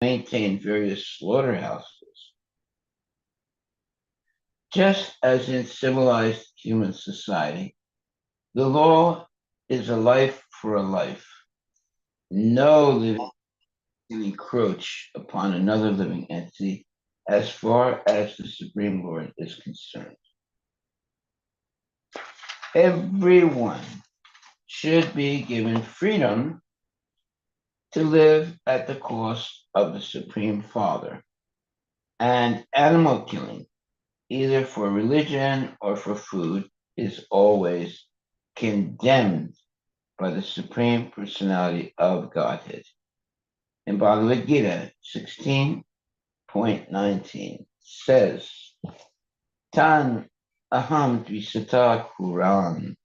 maintain various slaughterhouses. Just as in civilized human society, the law is a life for a life. No living can encroach upon another living entity as far as the Supreme Lord is concerned. Everyone should be given freedom to live at the cost of the Supreme Father, and animal killing, either for religion or for food, is always condemned by the Supreme Personality of Godhead. In Bhagavad Gita 16.19 says, Tan aham dvisata kuran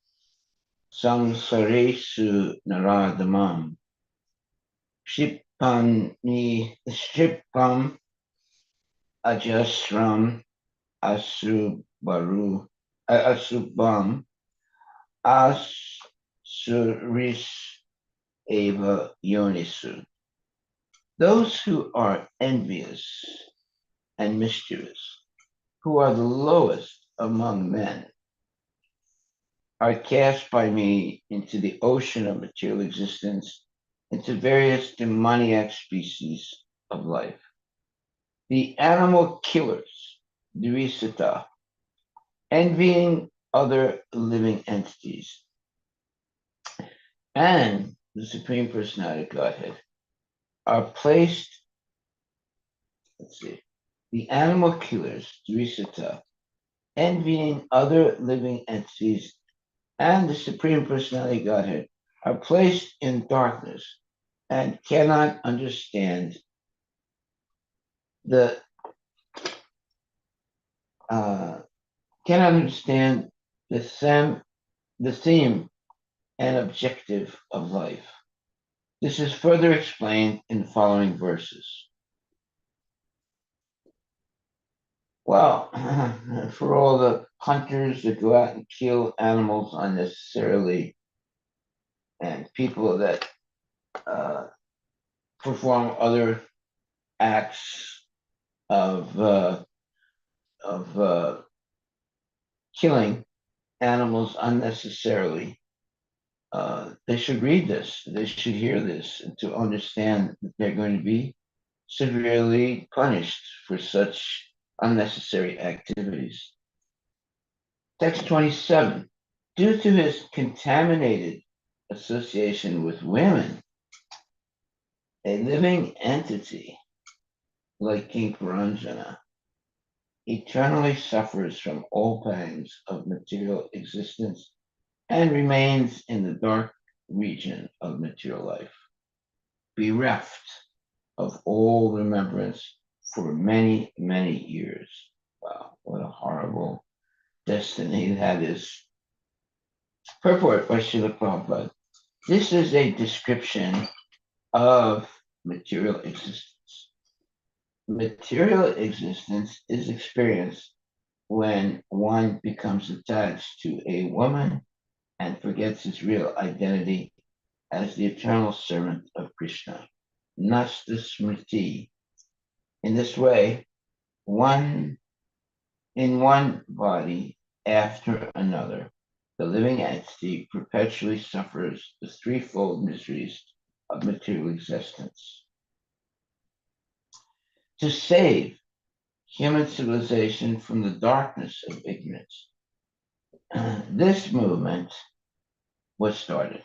samsaresu naradamam Shipam ajasram asubam asuris eva yonisu. Those who are envious and mischievous, who are the lowest among men, are cast by me into the ocean of material existence, into various demoniac species of life. The animal killers, Dvisita, envying other living entities, and the Supreme Personality of Godhead are placed, the animal killers, Dvisita, envying other living entities, and the Supreme Personality of Godhead are placed in darkness and cannot understand the uh, the theme and objective of life. This is further explained in the following verses. Well, for all the hunters that go out and kill animals unnecessarily, and people that perform other acts of killing animals unnecessarily, they should read this. They should hear this to understand that they're going to be severely punished for such unnecessary activities. Text 27. Due to his contaminated association with women, a living entity like King Puranjana eternally suffers from all pangs of material existence and remains in the dark region of material life, bereft of all remembrance for many, many years. Wow, what a horrible destiny that is. Purport by Srila Prabhupada. This is a description of material existence. Material existence is experienced when one becomes attached to a woman and forgets his real identity as the eternal servant of Krishna. Nasta Smriti. In this way, one in one body after another, the living entity perpetually suffers the threefold miseries of material existence. To save human civilization from the darkness of ignorance, this movement was started.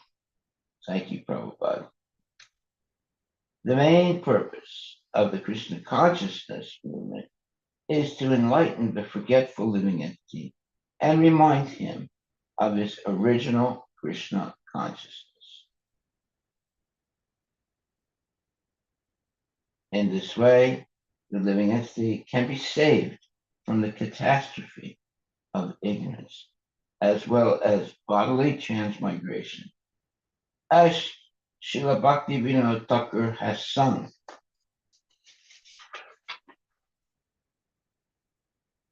Thank you, Prabhupada. The main purpose of the Krishna consciousness movement is to enlighten the forgetful living entity and remind him of his original Krishna consciousness. In this way, the living entity can be saved from the catastrophe of ignorance, as well as bodily transmigration. As Srila Bhakti Vinod Thakur has sung,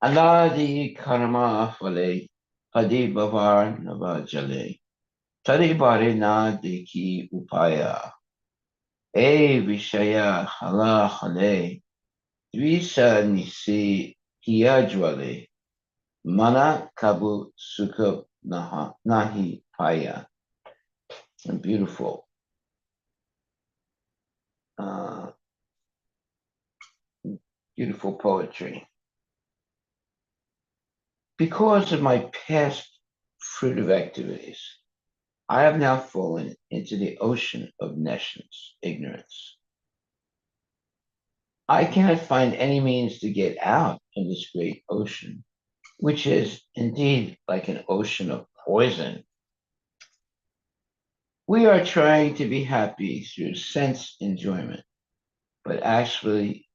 Anadi karma phale hadi bhavar nava jale tari bare na dekhi upaya E Vishaya Hala Hale, Dvisa Nisi Hiyajwale, Mana Kabu Sukha Nahi Paya. And beautiful, uh, beautiful poetry. Because of my past fruitive activities, I have now fallen into the ocean of nescience, ignorance. I cannot find any means to get out of this great ocean, which is indeed like an ocean of poison. We are trying to be happy through sense enjoyment, but actually,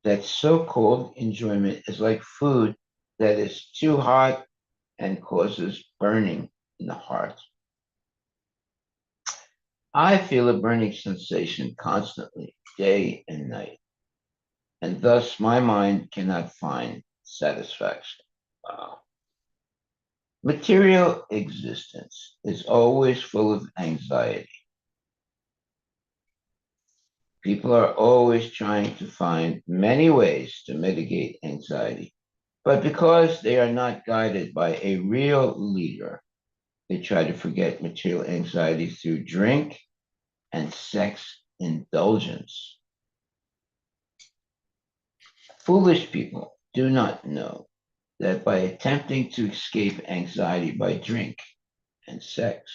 that so called enjoyment is like food that is too hot and causes burning in the heart. I feel a burning sensation constantly, day and night, and thus my mind cannot find satisfaction. Wow. Material existence is always full of anxiety. People are always trying to find many ways to mitigate anxiety, but because they are not guided by a real leader, they try to forget material anxiety through drink and sex indulgence. Foolish people do not know that by attempting to escape anxiety by drink and sex,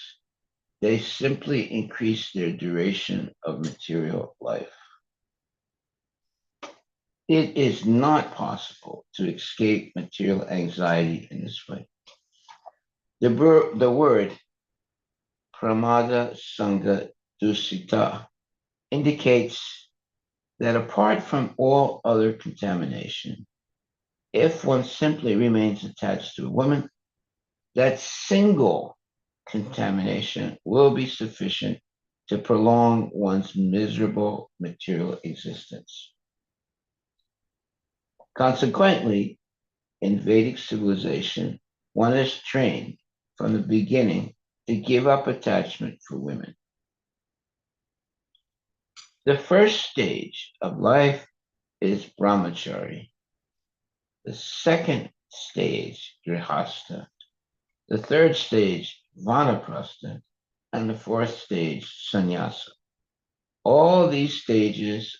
they simply increase their duration of material life. It is not possible to escape material anxiety in this way. The word pramada sangha dusita indicates that apart from all other contamination, if one simply remains attached to a woman, that single contamination will be sufficient to prolong one's miserable material existence. Consequently, in Vedic civilization, one is trained from the beginning to give up attachment for women. The first stage of life is brahmachari. The second stage, grihastha. The third stage, vanaprastha. And the fourth stage, sannyasa. All these stages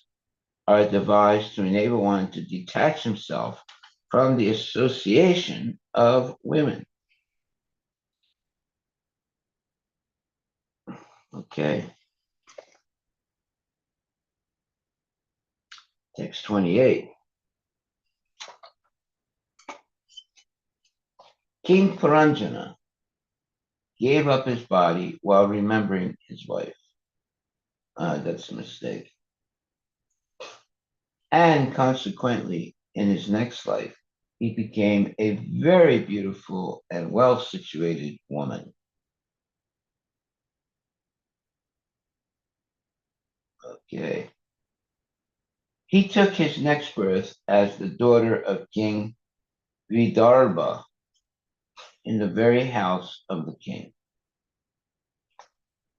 are devised to enable one to detach himself from the association of women. Okay, text 28. King Puranjana gave up his body while remembering his wife. That's a mistake. And consequently, in his next life, he became a very beautiful and well situated woman. Okay. He took his next birth as the daughter of King Vidarbha in the very house of the king.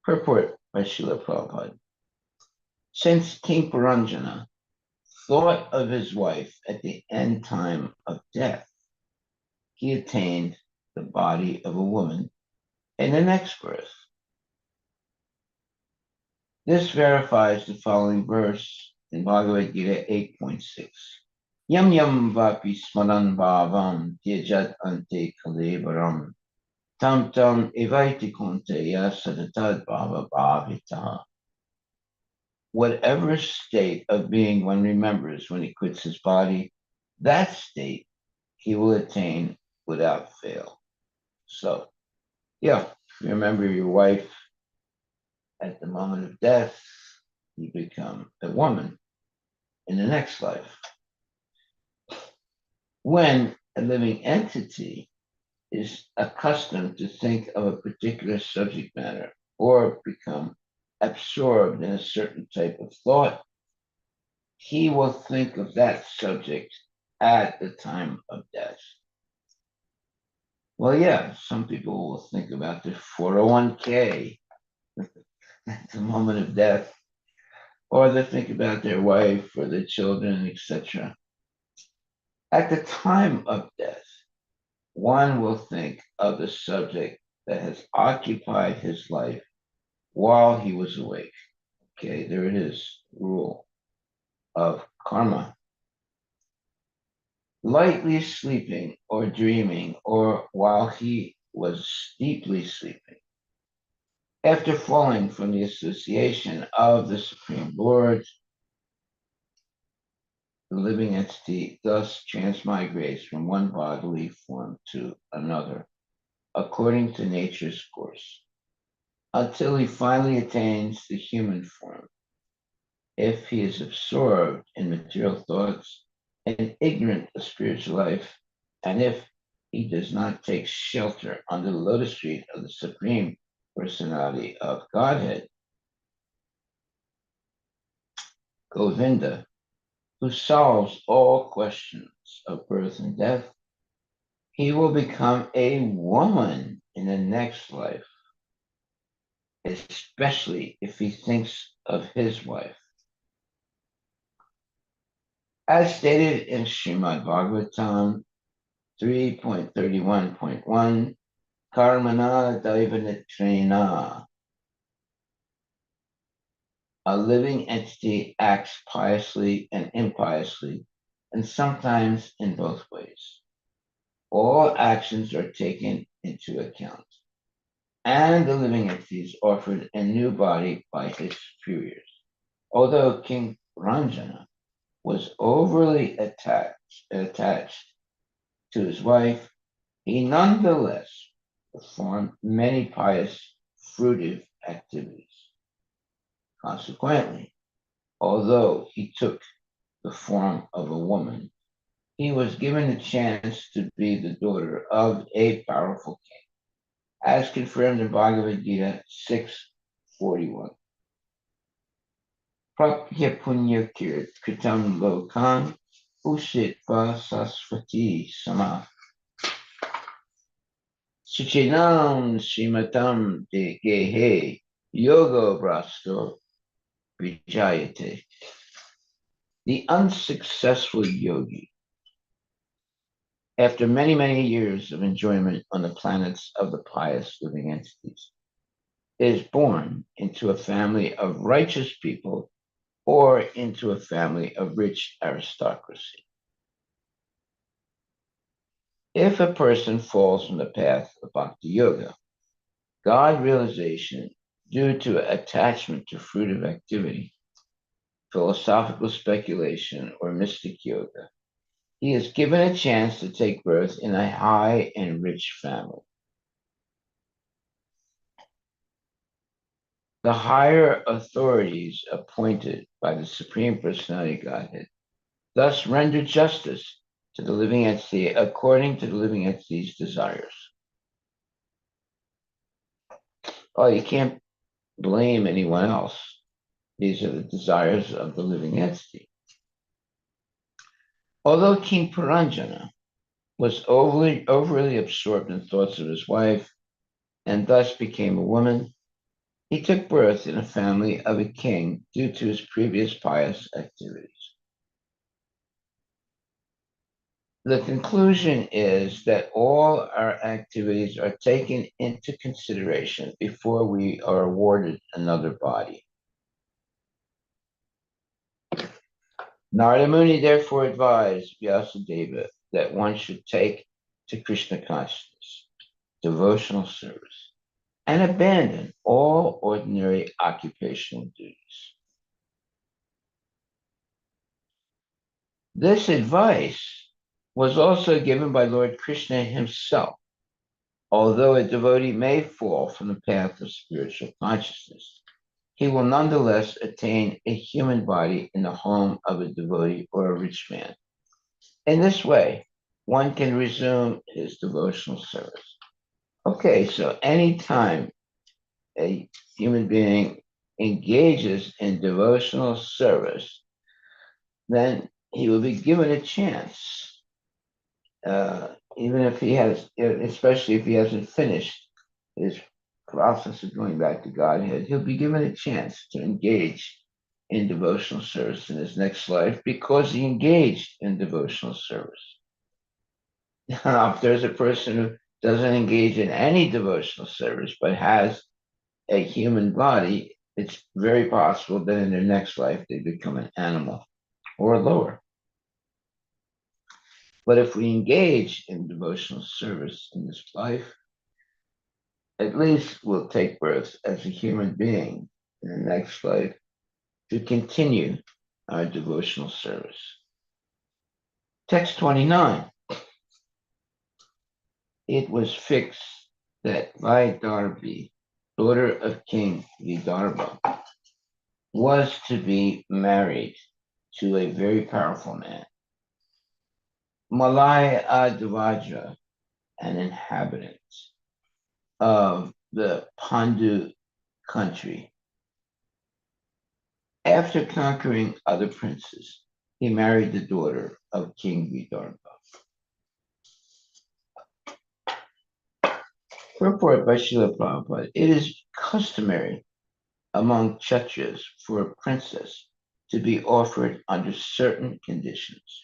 Purport by Srila Prabhupada. Since King Puranjana thought of his wife at the end time of death, he attained the body of a woman in the next birth. This verifies the following verse in Bhagavad Gita 8.6. Yam yam vapi smaran bhavam tyajat ante kalevaram tam tam evaiti konteya sadatad bhava bhavita. Whatever state of being one remembers when he quits his body, that state he will attain without fail. So, yeah, remember your wife at the moment of death, you become a woman in the next life. When a living entity is accustomed to think of a particular subject matter or become absorbed in a certain type of thought, he will think of that subject at the time of death. Well, yeah, some people will think about their 401k at the moment of death, or they think about their wife or their children, etc. At the time of death, one will think of the subject that has occupied his life while he was awake. Okay, there it is, rule of karma. Lightly sleeping or dreaming, or while he was deeply sleeping. After falling from the association of the Supreme Lord, the living entity thus transmigrates from one bodily form to another, according to nature's course, until he finally attains the human form. If he is absorbed in material thoughts and ignorant of spiritual life, and if he does not take shelter under the lotus feet of the Supreme Personality of Godhead, Govinda, who solves all questions of birth and death, he will become a woman in the next life, especially if he thinks of his wife. As stated in Srimad Bhagavatam 3.31.1, Karmana Daivanitrena, a living entity acts piously and impiously, and sometimes in both ways. All actions are taken into account, and the living entity is offered a new body by his superiors. Although King Ranjana was overly attached to his wife, he nonetheless performed many pious, fruitive activities. Consequently, although he took the form of a woman, he was given a chance to be the daughter of a powerful king, as confirmed in Bhagavad Gita 6:41. Prapya punya kritam lokan usitva sasvati sama suchinam srimatam de gehe yoga brasto vijayate. The unsuccessful yogi, after many, many years of enjoyment on the planets of the pious living entities, is born into a family of righteous people or into a family of rich aristocracy. If a person falls from the path of bhakti yoga, God realization due to attachment to fruitive activity, philosophical speculation, or mystic yoga, he is given a chance to take birth in a high and rich family. The higher authorities appointed by the Supreme Personality of Godhead thus render justice to the living entity according to the living entity's desires. Oh, you can't blame anyone else. These are the desires of the living entity. Although King Puranjana was overly absorbed in thoughts of his wife and thus became a woman, he took birth in a family of a king due to his previous pious activities. The conclusion is that all our activities are taken into consideration before we are awarded another body. Narada Muni therefore advised Vyasadeva that one should take to Krishna consciousness, devotional service, and abandon all ordinary occupational duties. This advice was also given by Lord Krishna himself. Although a devotee may fall from the path of spiritual consciousness, he will nonetheless attain a human body in the home of a devotee or a rich man. In this way, one can resume his devotional service. Okay, so anytime a human being engages in devotional service, then he will be given a chance, even if he has, especially if he hasn't finished his process of going back to Godhead, he'll be given a chance to engage in devotional service in his next life because he engaged in devotional service. Now, if there's a person who doesn't engage in any devotional service but has a human body, it's very possible that in their next life they become an animal or lower. But if we engage in devotional service in this life, at least we'll take birth as a human being in the next life to continue our devotional service. Text 29. It was fixed that Vaidarbi, daughter of King Vidarbha, was to be married to a very powerful man, Malaya Advaja, an inhabitant of the Pandu country. After conquering other princes, he married the daughter of King Vidarbha. Purport by Srila Prabhupada, it is customary among Kshatriyas for a princess to be offered under certain conditions.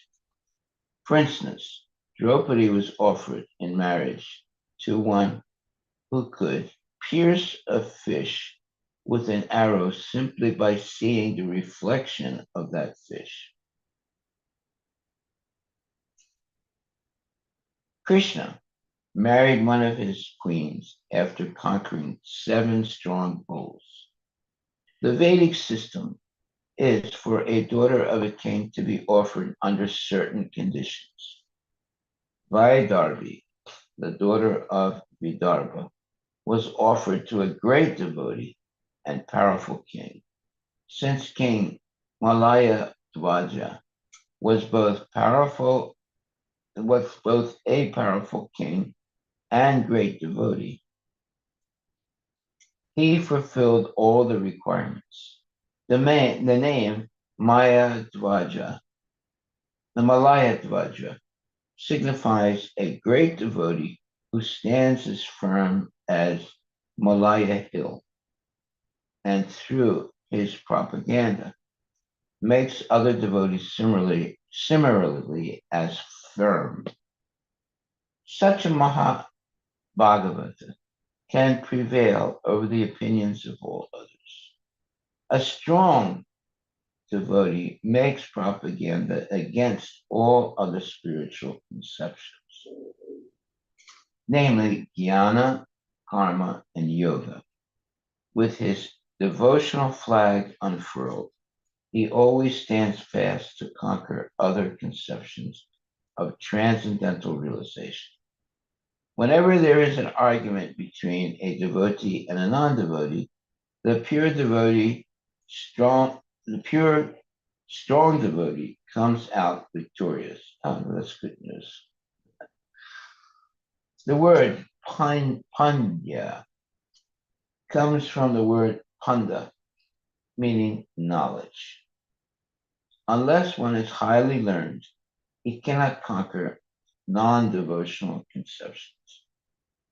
For instance, Draupadi was offered in marriage to one who could pierce a fish with an arrow simply by seeing the reflection of that fish. Krishna married one of his queens after conquering 7 strong bulls. The Vedic system is for a daughter of a king to be offered under certain conditions. Vaidarvi, the daughter of Vidarbha, was offered to a great devotee and powerful king. Since King Malaya Dwaja was both a powerful king and great devotee, he fulfilled all the requirements. The name Maya Dwaja, the Malaya Dwaja, signifies a great devotee who stands as firm as Malaya Hill, and through his propaganda makes other devotees similarly as firm. Such a Mahabhagavata can prevail over the opinions of all others. A strong devotee makes propaganda against all other spiritual conceptions, namely jnana, karma, and yoga. With his devotional flag unfurled, he always stands fast to conquer other conceptions of transcendental realization. Whenever there is an argument between a devotee and a non-devotee, the pure strong devotee comes out victorious. Oh, that's good news. The word pandya comes from the word panda, meaning knowledge. Unless one is highly learned, he cannot conquer non-devotional conceptions.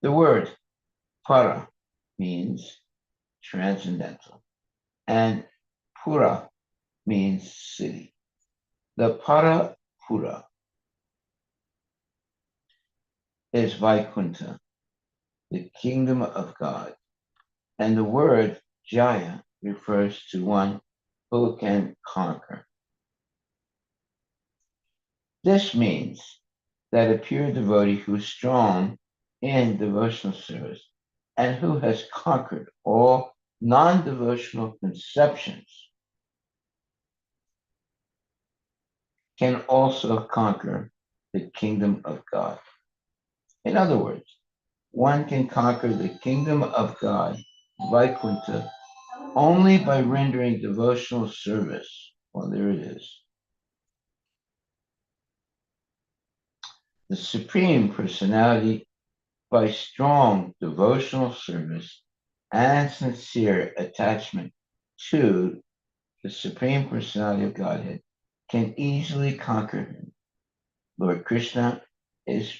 The word para means transcendental, and pura means city. The para pura is Vaikuntha, the kingdom of God, and the word Jaya refers to one who can conquer. This means that a pure devotee who is strong in devotional service and who has conquered all non-devotional conceptions can also conquer the kingdom of God. In other words, one can conquer the kingdom of God, Vaikuntha, only by rendering devotional service. Well, there it is. The Supreme Personality, by strong devotional service and sincere attachment to the Supreme Personality of Godhead, can easily conquer him. Lord Krishna is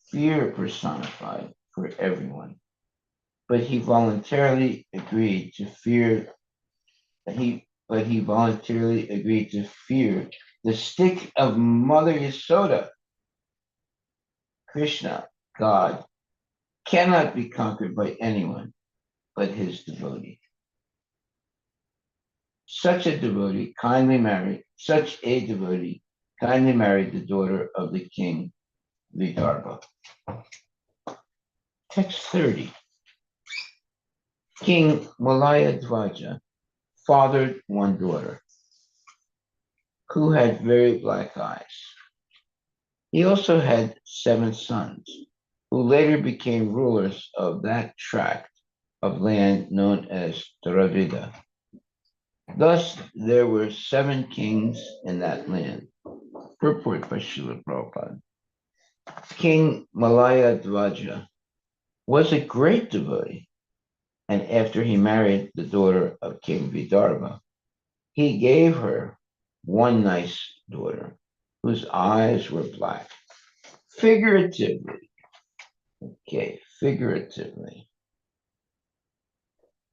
fear personified for everyone, but he voluntarily agreed to fear. He but he voluntarily agreed to fear the stick of Mother Yasoda. Krishna, God, cannot be conquered by anyone but his devotee. Such a devotee kindly married the daughter of the king Vidarbha. Text 30. King Malayadvaja fathered one daughter who had very black eyes. He also had 7 sons who later became rulers of that tract of land known as Dravida. Thus, there were 7 kings in that land. Purport by Srila Prabhupada. King Malayadvaja was a great devotee, and after he married the daughter of King Vidarbha, he gave her one nice daughter whose eyes were black. Figuratively, figuratively.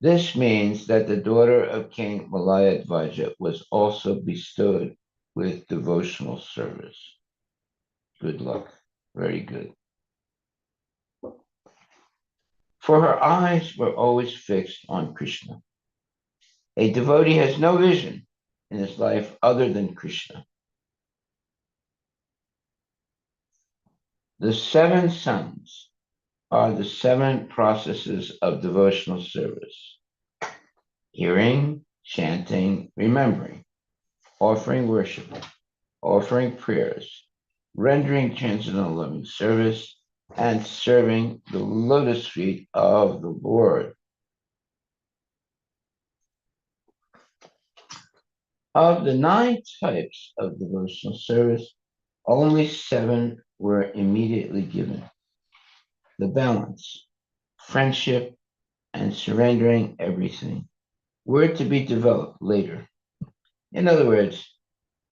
This means that the daughter of King Malayadvaja was also bestowed with devotional service. Good luck. Very good. For her eyes were always fixed on Krishna. A devotee has no vision in his life other than Krishna. The 7 sons are the 7 processes of devotional service: hearing, chanting, remembering, offering worship, offering prayers, rendering transcendental loving service, and serving the lotus feet of the Lord. Of the 9 types of devotional service, only 7 were immediately given. The balance, friendship, and surrendering everything were to be developed later. In other words,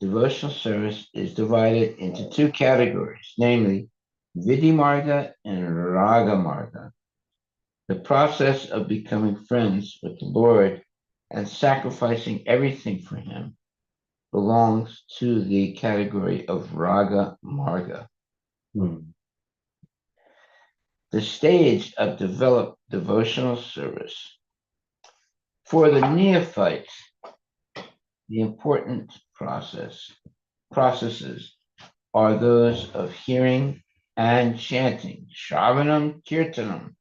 devotional service is divided into 2 categories, namely Vidhi Marga and Raga Marga. The process of becoming friends with the Lord and sacrificing everything for him belongs to the category of Raga Marga. The stage of developed devotional service. For the neophyte, the important processes are those of hearing and chanting, Shravanam Kirtanam.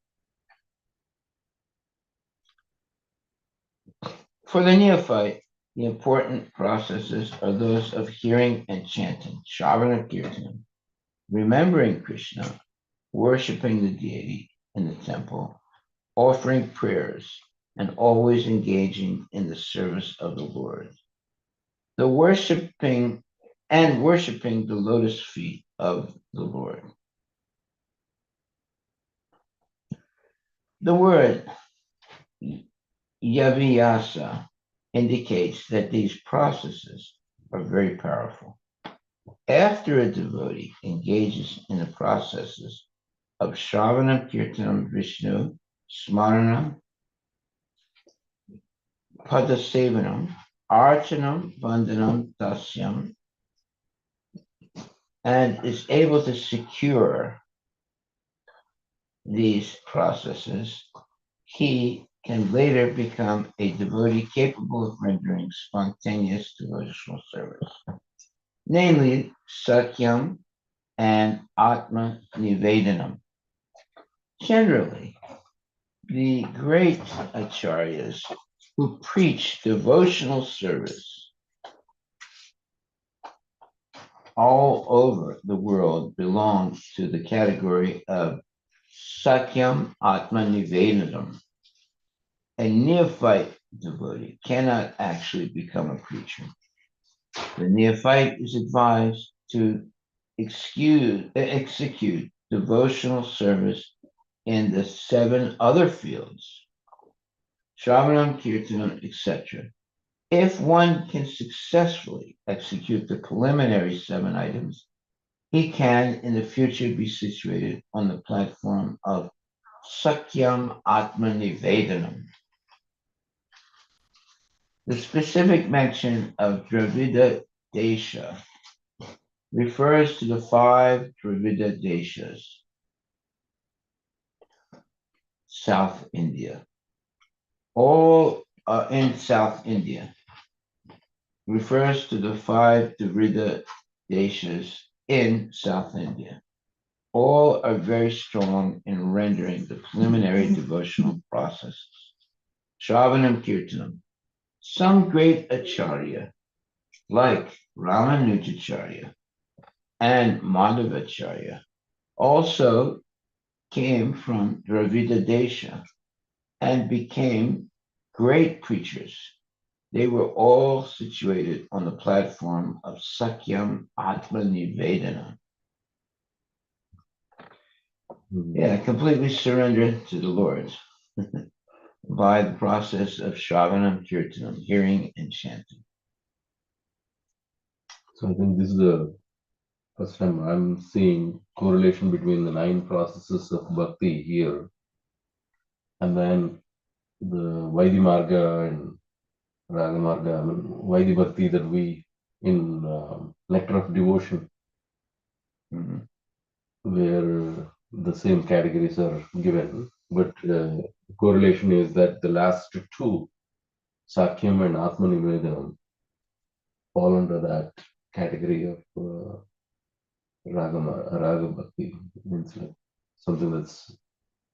For the neophyte, the important processes are those of hearing and chanting, Shravanam Kirtanam, remembering Krishna, worshiping the deity in the temple, offering prayers, and always engaging in the service of the Lord. The worshiping the lotus feet of the Lord. The word Yaviyasa indicates that these processes are very powerful. After a devotee engages in the processes of Shravanam, Kirtanam, Vishnu, Smaranam, Padasevanam, Archanam, Vandanam, Dasyam, and is able to secure these processes, he can later become a devotee capable of rendering spontaneous devotional service, namely Sakyam and Atma Nivedanam. Generally, the great acharyas who preach devotional service all over the world belong to the category of Sakyam Atma Nivedanam. A neophyte devotee cannot actually become a preacher. The neophyte is advised to execute devotional service in the 7 other fields, Shravanam, Kirtanam, etc. If one can successfully execute the preliminary 7 items, he can in the future be situated on the platform of Sakyam Atma Nivedanam. The specific mention of Dravida Desha refers to the 5 Dravida Deshas, South India. All in South India refers to the 5 Dravida Deshas in South India. All are very strong in rendering the preliminary devotional processes. Shravanam Kirtanam. Some great acharya, like Ramanujacharya and Madhavacharya, also came from Dravida Desha and became great preachers. They were all situated on the platform of Sakyam Atma Nivedana. Yeah, completely surrendered to the Lord by the process of Shravanam Kirtanam, hearing and chanting. So I think this is the first time I'm seeing correlation between the 9 processes of bhakti here and then the Vaidhi Marga and Raga Marga, I mean, Vaidhi Bhakti that we in Nectar of Devotion, Mhm. where the same categories are given, but correlation is that the last 2, Sakyam and Atma Nivedana, fall under that category of Raga Bhakti, means like something that's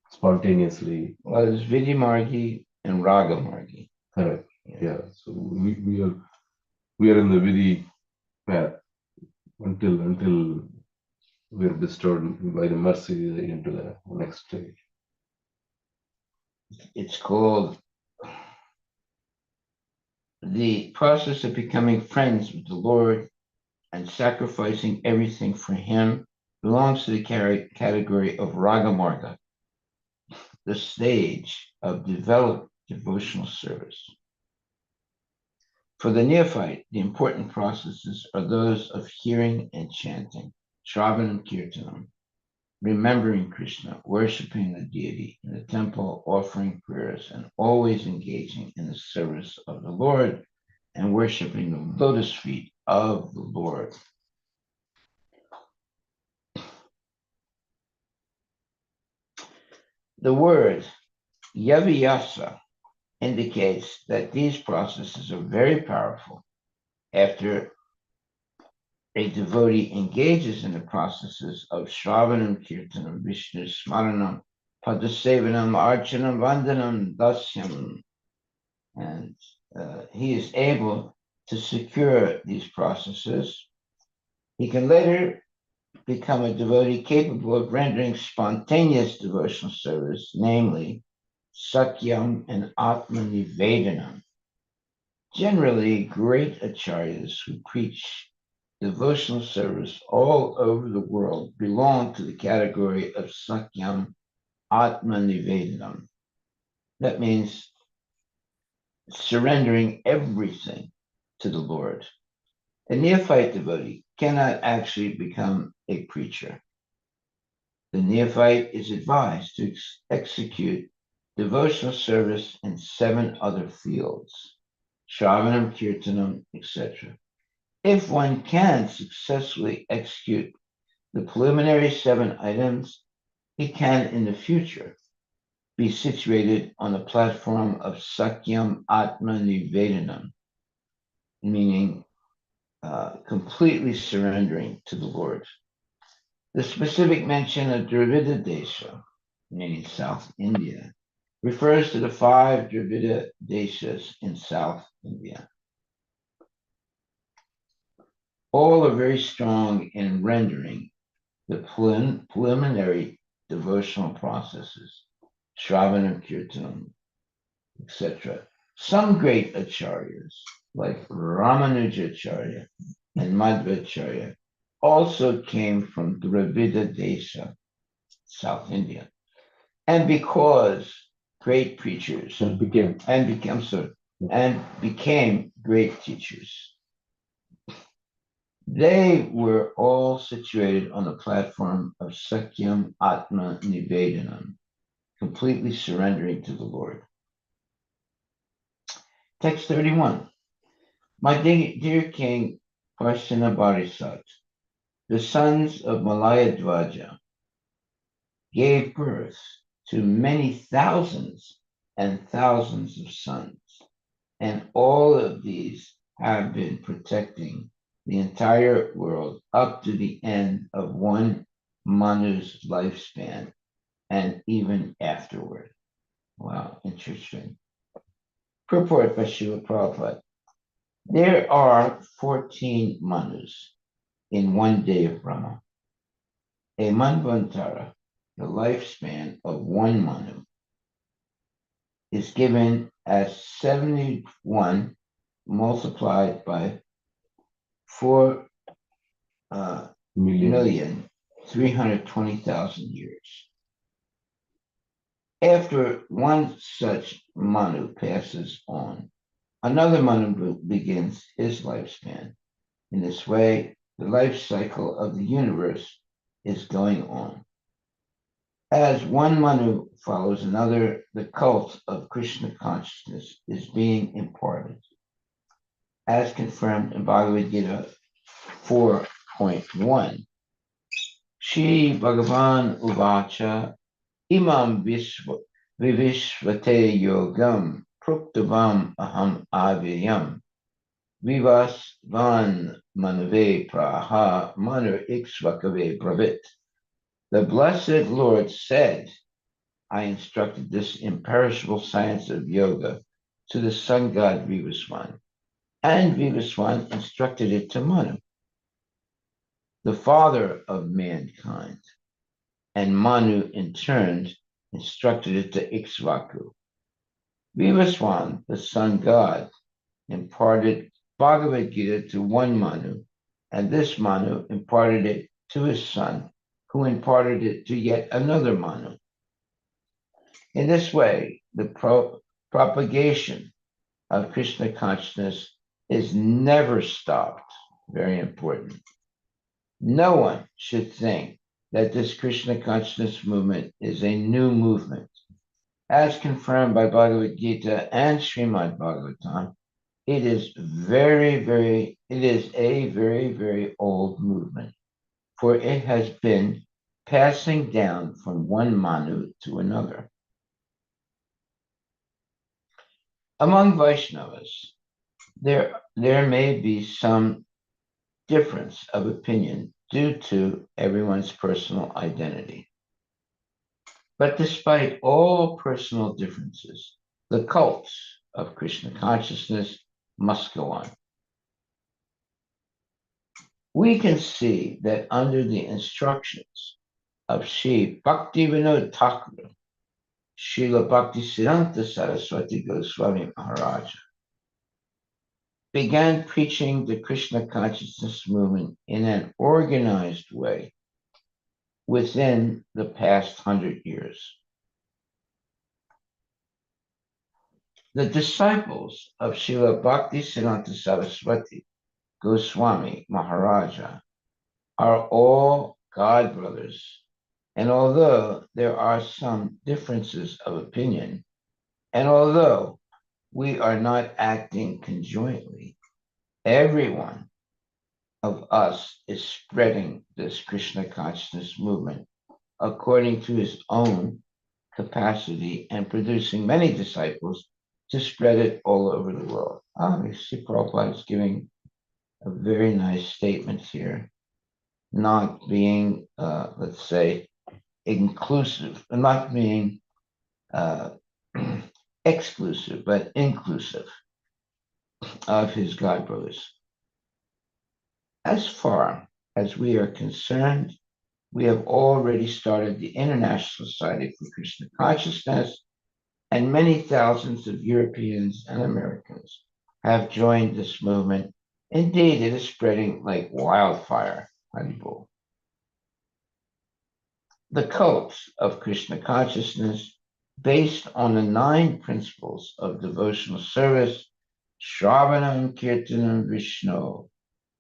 spontaneously Well, there's Vidyamargi and Ragamargi. correct. Yeah. So we are in the Vidhi path until we're bestowed by the mercy into the next stage. It's called the process of becoming friends with the Lord and sacrificing everything for Him belongs to the category of Ragamarga, the stage of developed devotional service. For the neophyte, the important processes are those of hearing and chanting, Shravanam Kirtanam, remembering Krishna, worshiping the deity in the temple, offering prayers, and always engaging in the service of the Lord and worshiping the lotus feet of the Lord. The word Yaviyasa indicates that these processes are very powerful. After a devotee engages in the processes of Shravanam, Kirtanam, Vishnu Smaranam, Padasevanam, Archanam, Vandanam, Dasyam, and he is able to secure these processes, he can later become a devotee capable of rendering spontaneous devotional service, namely Sakyam and Atma Nivedanam. Generally, great acharyas who preach devotional service all over the world belong to the category of Sakyam Atma Nivedanam. That means surrendering everything to the Lord. A neophyte devotee cannot actually become a preacher. The neophyte is advised to execute devotional service in 7 other fields, Shravanam, Kirtanam, etc. If one can successfully execute the preliminary 7 items, he can in the future be situated on the platform of Sakyam Atma Nivedanam, meaning completely surrendering to the Lord. The specific mention of Dravida Desha, meaning South India, refers to the 5 Dravida Deshas in South India. All are very strong in rendering the preliminary devotional processes, Shravanam Kirtanam, etc. Some great acharyas, like Ramanujacharya and Madhvacharya, also came from Dravida Desha, South India. And because great preachers And became and became great teachers, they were all situated on the platform of Sakyam Atma Nivedanam, completely surrendering to the Lord. Text 31. My dear King Parsana Barisat, the sons of Malayadvaja gave birth to many thousands and thousands of sons, and all of these have been protecting the entire world up to the end of one Manu's lifespan and even afterward. Wow, interesting. Purport by Srila Prabhupada. There are 14 Manus in one day of Brahma. A Manvantara, the lifespan of one Manu, is given as 71 multiplied by 4 Million. million 320,000 years. After one such Manu passes on, another Manu begins his lifespan. In this way, the life cycle of the universe is going on. As one Manu follows another, the cult of Krishna consciousness is being imparted. As confirmed in Bhagavad Gita 4.1, Shri Bhagavan Uvacha Imam Vivishvate Yogam Pruktavam Aham Avyayam Vivasvan Manave Praha Manu Ikshvakave Bravit. The Blessed Lord said, I instructed this imperishable science of yoga to the sun god Vivasvan, and Vivasvan instructed it to Manu, the father of mankind, and Manu in turn instructed it to Ikshvaku. Vivaswan, the sun god, imparted Bhagavad Gita to one Manu, and this Manu imparted it to his son, who imparted it to yet another Manu. In this way, the propagation of Krishna consciousness is never stopped. Very important. No one should think that this Krishna consciousness movement is a new movement. As confirmed by Bhagavad Gita and Srimad Bhagavatam, it is a very, very old movement, for it has been passing down from one Manu to another. Among Vaishnavas, there may be some difference of opinion due to everyone's personal identity. But despite all personal differences, the cult of Krishna consciousness must go on. We can see that under the instructions of Sri Bhaktivinoda Thakur, Srila Bhaktisiddhanta Saraswati Goswami Maharaj began preaching the Krishna consciousness movement in an organized way within the past 100 years. The disciples of Srila Bhaktisiddhanta Saraswati Goswami Maharaja are all God brothers, and although there are some differences of opinion, and although we are not acting conjointly, every one of us is spreading this Krishna consciousness movement according to his own capacity and producing many disciples to spread it all over the world. You see Prabhupada is giving a very nice statement here, not being, let's say, inclusive, not being exclusive, but inclusive of his God brothers. As far as we are concerned, we have already started the International Society for Krishna Consciousness, and many thousands of Europeans and Americans have joined this movement. Indeed, it is spreading like wildfire. Haribol. The cult of Krishna consciousness, based on the 9 principles of devotional service, Shravanam Kirtanam Vishnu,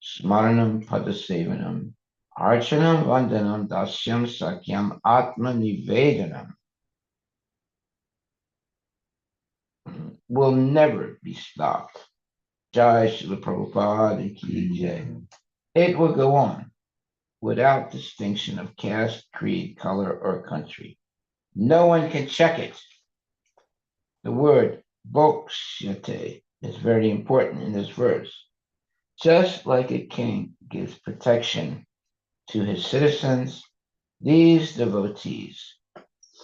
Smaranam Padasevanam, Archanam Vandanam Dasyam Sakyam Atma Nivedanam, will never be stopped. Jai Srila Prabhupada and Ki Jai. It will go on without distinction of caste, creed, color, or country. No one can check it. The word bokshate is very important in this verse. Just like a king gives protection to his citizens, these devotees,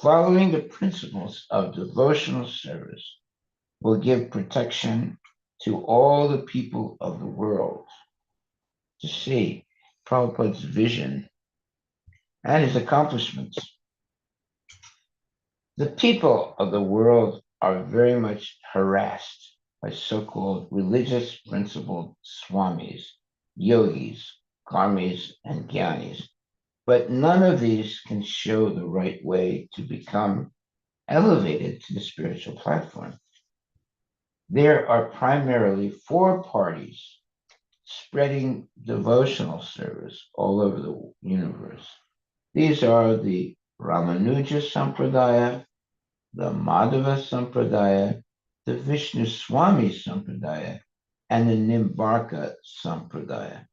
following the principles of devotional service, will give protection to all the people of the world. To see Prabhupada's vision and his accomplishments. The people of the world are very much harassed by so-called religious principled swamis, yogis, karmis, and gyanis, but none of these can show the right way to become elevated to the spiritual platform. There are primarily four parties spreading devotional service all over the universe. These are the Ramanuja Sampradaya, the Madhava Sampradaya, the Vishnu Swami Sampradaya, and the Nimbarka Sampradaya.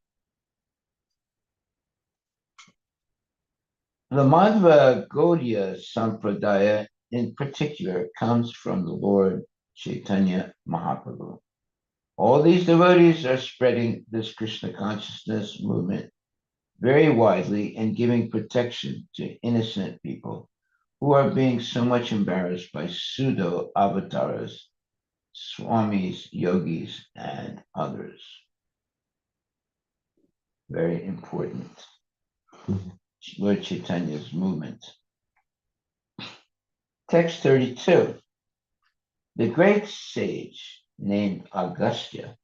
The Madhva Gaudiya Sampradaya in particular comes from the Lord Chaitanya Mahaprabhu. All these devotees are spreading this Krishna consciousness movement very widely and giving protection to innocent people who are being so much embarrassed by pseudo avatars, swamis, yogis, and others. Very important. Lord Chaitanya's movement. Text 32. The great sage named Agastya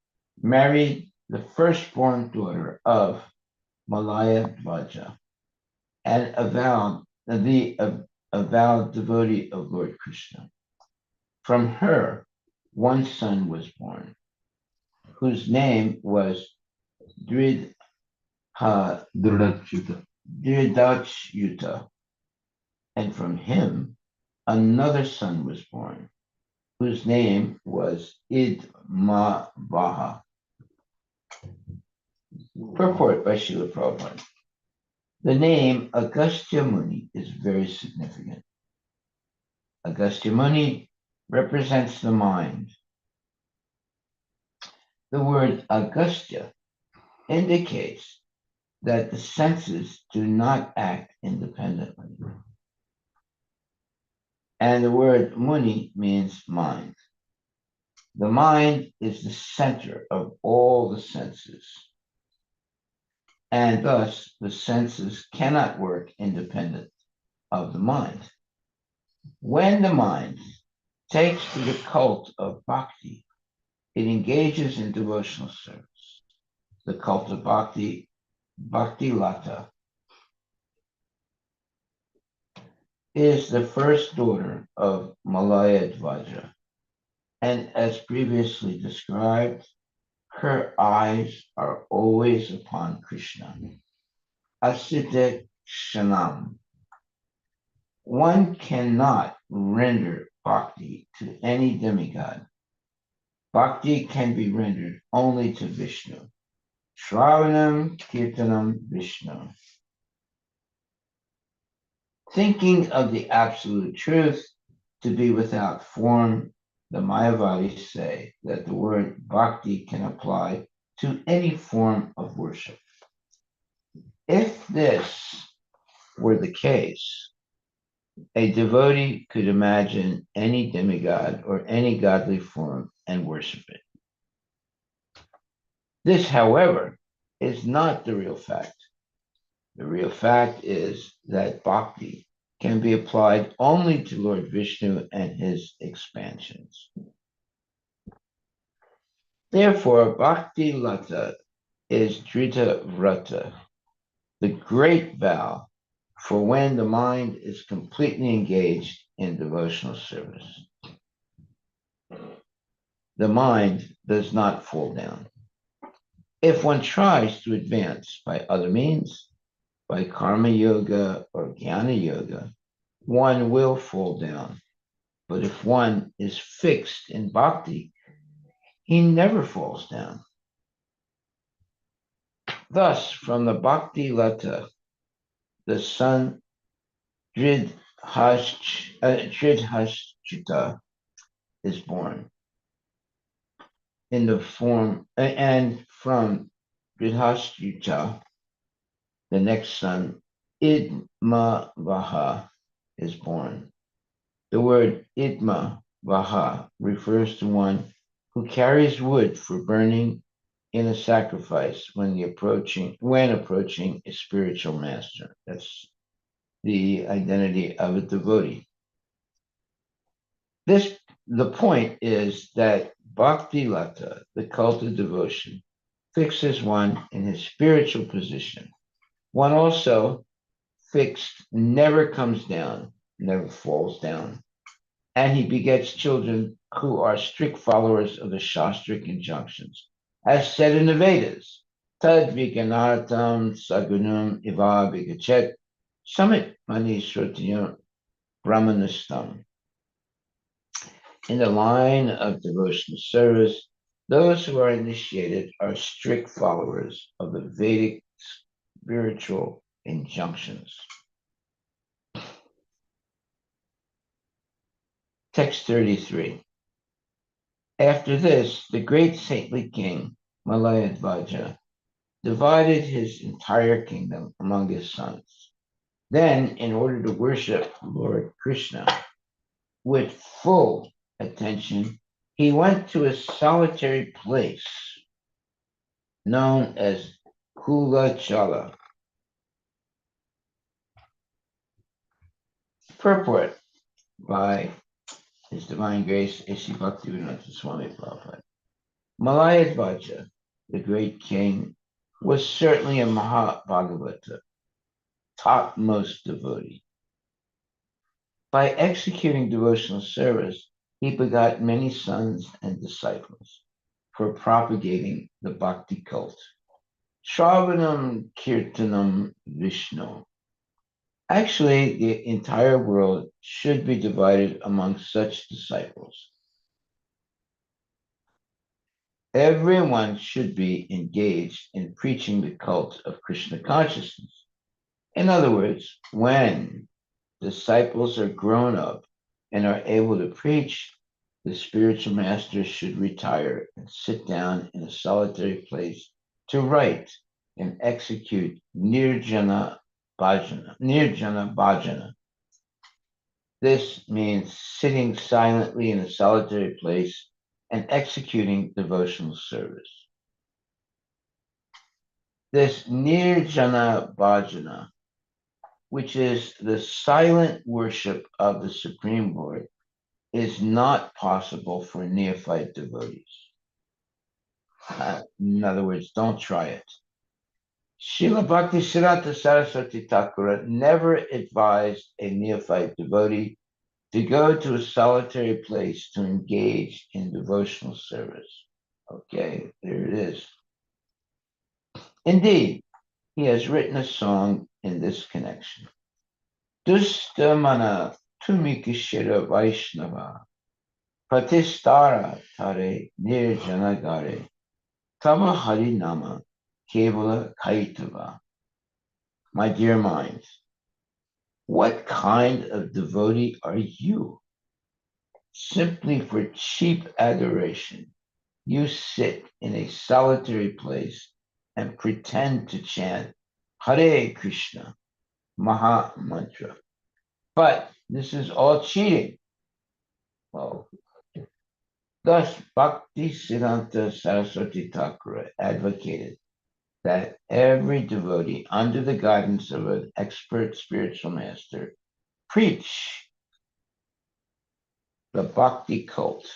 married the firstborn daughter of Malaya Dvaja, and avowed devotee of Lord Krishna. From her, one son was born, whose name was Dridachyuta, and from him another son was born, whose name was Idmavaha. Purport by Srila Prabhupada. The name Agastya Muni is very significant. Agastya Muni represents the mind. The word Agastya indicates that the senses do not act independently. And the word Muni means mind. The mind is the center of all the senses. And thus, the senses cannot work independent of the mind. When the mind takes to the cult of bhakti, it engages in devotional service. The cult of bhakti, Bhakti Lata, is the first daughter of Malaya Dvaja, and as previously described, her eyes are always upon Krishna. Asita Shanam. One cannot render bhakti to any demigod. Bhakti can be rendered only to Vishnu. Shravanam Kirtanam Vishnu. Thinking of the absolute truth to be without form, the Mayavadis say that the word bhakti can apply to any form of worship. If this were the case, a devotee could imagine any demigod or any godly form and worship it. This, however, is not the real fact. The real fact is that bhakti can be applied only to Lord Vishnu and his expansions. Therefore, Bhakti Lata is Drita Vrata, the great vow for when the mind is completely engaged in devotional service. The mind does not fall down. If one tries to advance by other means, by karma yoga or jnana yoga, one will fall down. But if one is fixed in bhakti, he never falls down. Thus, from the bhakti lata, the son Dridhashchita is born in the form, and from Dridhashchita, the next son, Idmavaha, is born. The word Idmavaha refers to one who carries wood for burning in a sacrifice when approaching a spiritual master. That's the identity of a devotee. The point is that bhakti lata, the cult of devotion, fixes one in his spiritual position. One also fixed never comes down, never falls down, and he begets children who are strict followers of the Shastric injunctions, as said in the Vedas. Tad vikanatam sagunam iva vigachet samit mani shrutiyam brahmanastam. In the line of devotional service, those who are initiated are strict followers of the Vedic spiritual injunctions. Text 33. After this, the great saintly king, Malayadvaja, divided his entire kingdom among his sons. Then, in order to worship Lord Krishna with full attention, he went to a solitary place known as Kulachala. Purport by His Divine Grace, A.C. Bhaktivedanta Swami Prabhupada. Malayadvaja, the great king, was certainly a Mahabhagavata, topmost devotee. By executing devotional service, he begot many sons and disciples for propagating the bhakti cult. Shravanam Kirtanam Vishnu. Actually, the entire world should be divided among such disciples. Everyone should be engaged in preaching the cult of Krishna consciousness. In other words, when disciples are grown up and are able to preach, the spiritual master should retire and sit down in a solitary place to write and execute nirjana bhajana. This means sitting silently in a solitary place and executing devotional service. This nirjana bhajana, which is the silent worship of the Supreme Lord, is not possible for neophyte devotees. In other words, don't try it. Srila Bhaktisiddhanta Saraswati Thakura never advised a neophyte devotee to go to a solitary place to engage in devotional service. Okay, there it is. Indeed, he has written a song in this connection. Dustamana tumikishira Vaishnava Pratistara Tare Nirjanagare Tava Harinama Kevala Kaitava. My dear minds, what kind of devotee are you? Simply for cheap adoration, you sit in a solitary place and pretend to chant Hare Krishna, Maha Mantra. But this is all cheating. Well, thus, Bhakti Siddhanta Saraswati Thakura advocated that every devotee, under the guidance of an expert spiritual master, preach the Bhakti cult,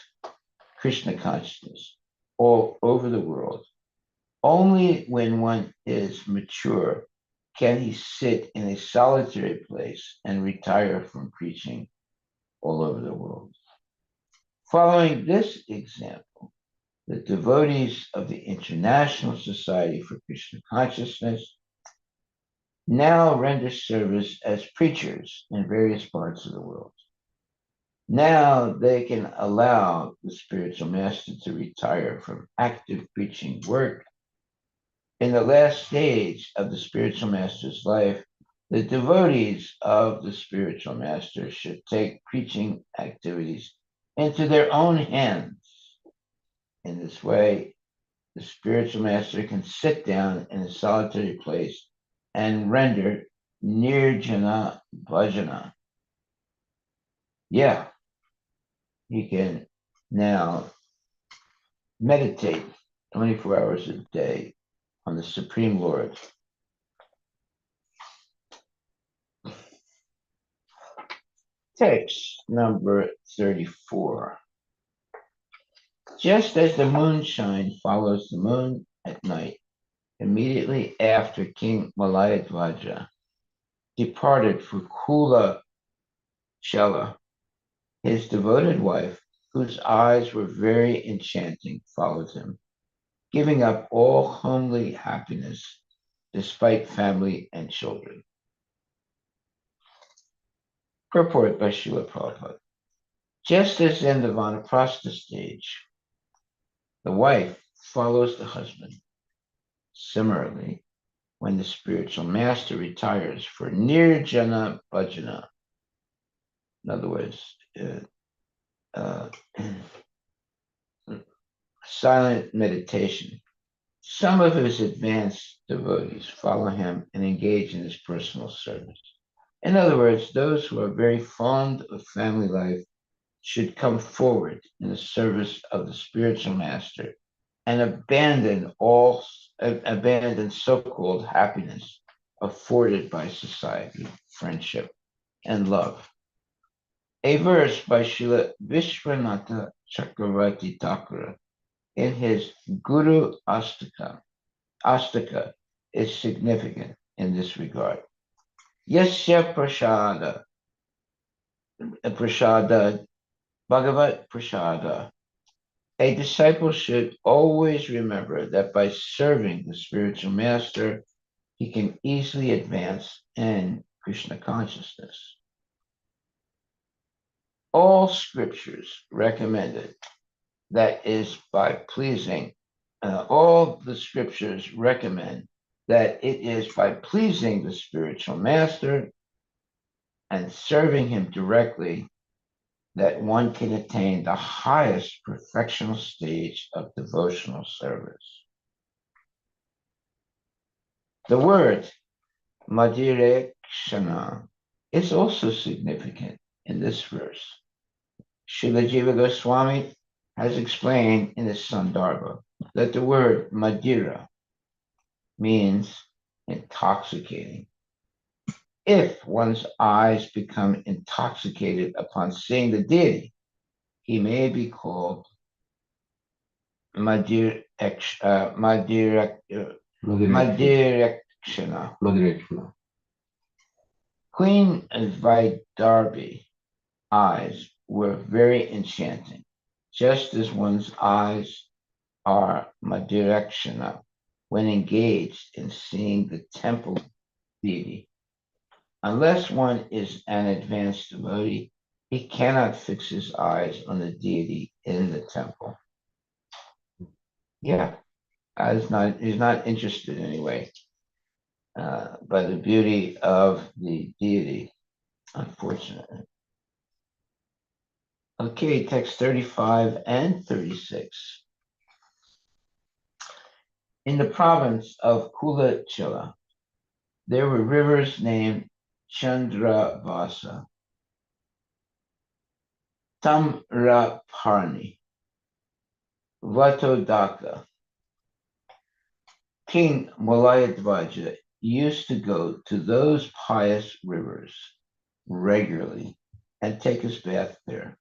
Krishna consciousness, all over the world. Only when one is mature can he sit in a solitary place and retire from preaching all over the world. Following this example, the devotees of the International Society for Krishna Consciousness now render service as preachers in various parts of the world. Now they can allow the spiritual master to retire from active preaching work. In the last stage of the spiritual master's life, the devotees of the spiritual master should take preaching activities into their own hands. In this way, the spiritual master can sit down in a solitary place and render nirjana bhajana. Yeah, he can now meditate 24 hours a day on the Supreme Lord. Text number 34. Just as the moonshine follows the moon at night, immediately after King Malayadvaja departed for Kula Chela, his devoted wife, whose eyes were very enchanting, followed him, giving up all homely happiness despite family and children. Purport by Srila Prabhupada. Just as in the Vanaprastha stage, the wife follows the husband. Similarly, when the spiritual master retires for nirjana bhajana, in other words, uh, silent meditation, some of his advanced devotees follow him and engage in his personal service. In other words, those who are very fond of family life should come forward in the service of the spiritual master and abandon so-called happiness afforded by society, friendship, and love. A verse by Srila Vishwanatha Chakravarti Thakura in his Guru Astaka is significant in this regard. Yasya prasada, Bhagavat prasada. A disciple should always remember that by serving the spiritual master, he can easily advance in Krishna consciousness. All scriptures recommended that is by pleasing, all the scriptures recommend that it is by pleasing the spiritual master and serving him directly that one can attain the highest perfectional stage of devotional service. The word Madhirekshana is also significant in this verse. Srila Jiva Goswami has explained in his Sandarbha that the word Madhira means intoxicating. If one's eyes become intoxicated upon seeing the deity, he may be called Madhirekshana. Queen Vaidarbi eyes were very enchanting, just as one's eyes are Madhirekshana when engaged in seeing the temple deity. Unless one is an advanced devotee, he cannot fix his eyes on the deity in the temple. Yeah, he's not interested anyway by the beauty of the deity, unfortunately. Okay, text 35 and 36. In the province of Kulachela, there were rivers named Chandravasa, Tamraparni, Vatodaka. King Malayadvaja used to go to those pious rivers regularly and take his bath there.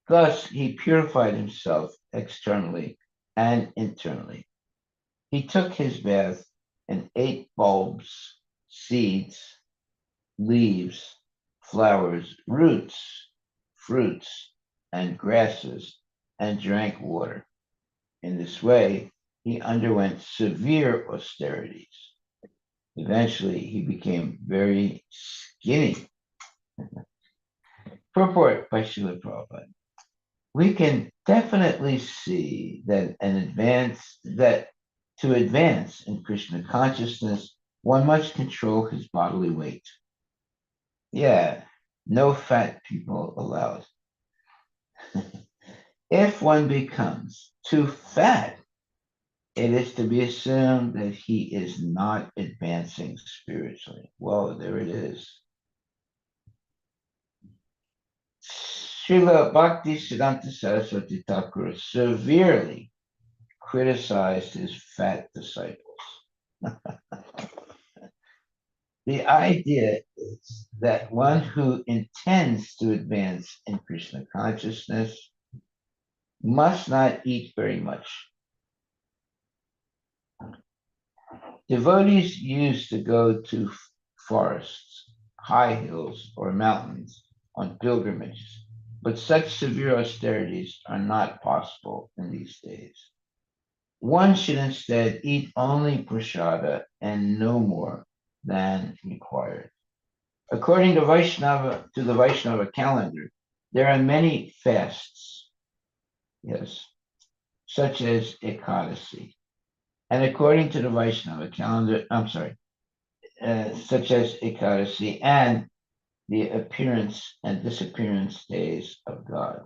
Thus, he purified himself externally and internally. He took his bath and ate bulbs, seeds, leaves, flowers, roots, fruits, and grasses, and drank water. In this way, he underwent severe austerities. Eventually, he became very skinny. Purport by Srila Prabhupada. We can definitely see that to advance in Krishna consciousness, one must control his bodily weight. Yeah, no fat people allowed. If one becomes too fat, it is to be assumed that he is not advancing spiritually. Whoa, there it is. Srila Bhakti Siddhanta Saraswati Thakur severely criticized his fat disciples. The idea is that one who intends to advance in Krishna consciousness must not eat very much. Devotees used to go to forests, high hills, or mountains on pilgrimages, but such severe austerities are not possible in these days. One should instead eat only prasada and no more than required. According to the Vaishnava calendar, there are many fasts, yes, such as Ekadasi. And according to the Vaishnava calendar, such as Ekadasi and the appearance and disappearance days of God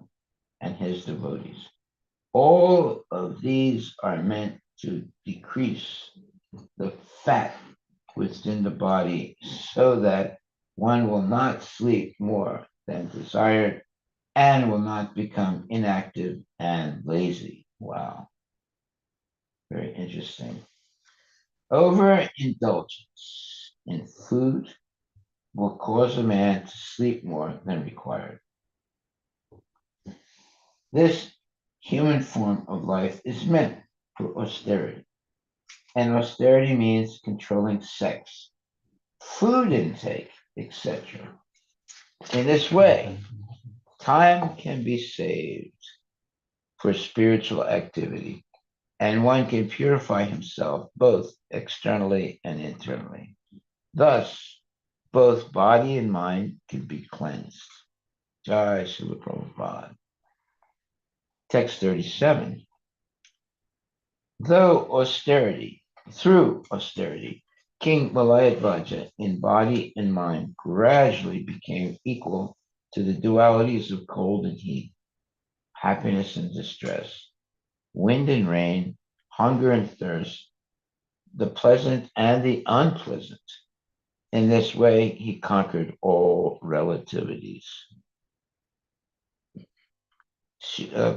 and his devotees. All of these are meant to decrease the fat within the body so that one will not sleep more than desired and will not become inactive and lazy. Wow, very interesting. Overindulgence in food will cause a man to sleep more than required. This human form of life is meant for austerity, and austerity means controlling sex, food intake, etc. In this way, time can be saved for spiritual activity, and one can purify himself both externally and internally. Thus, both body and mind can be cleansed. Jai Srila Prabhupada. Text 37. Through austerity, King Malayadvaja in body and mind gradually became equal to the dualities of cold and heat, happiness and distress, wind and rain, hunger and thirst, the pleasant and the unpleasant. In this way, he conquered all relativities.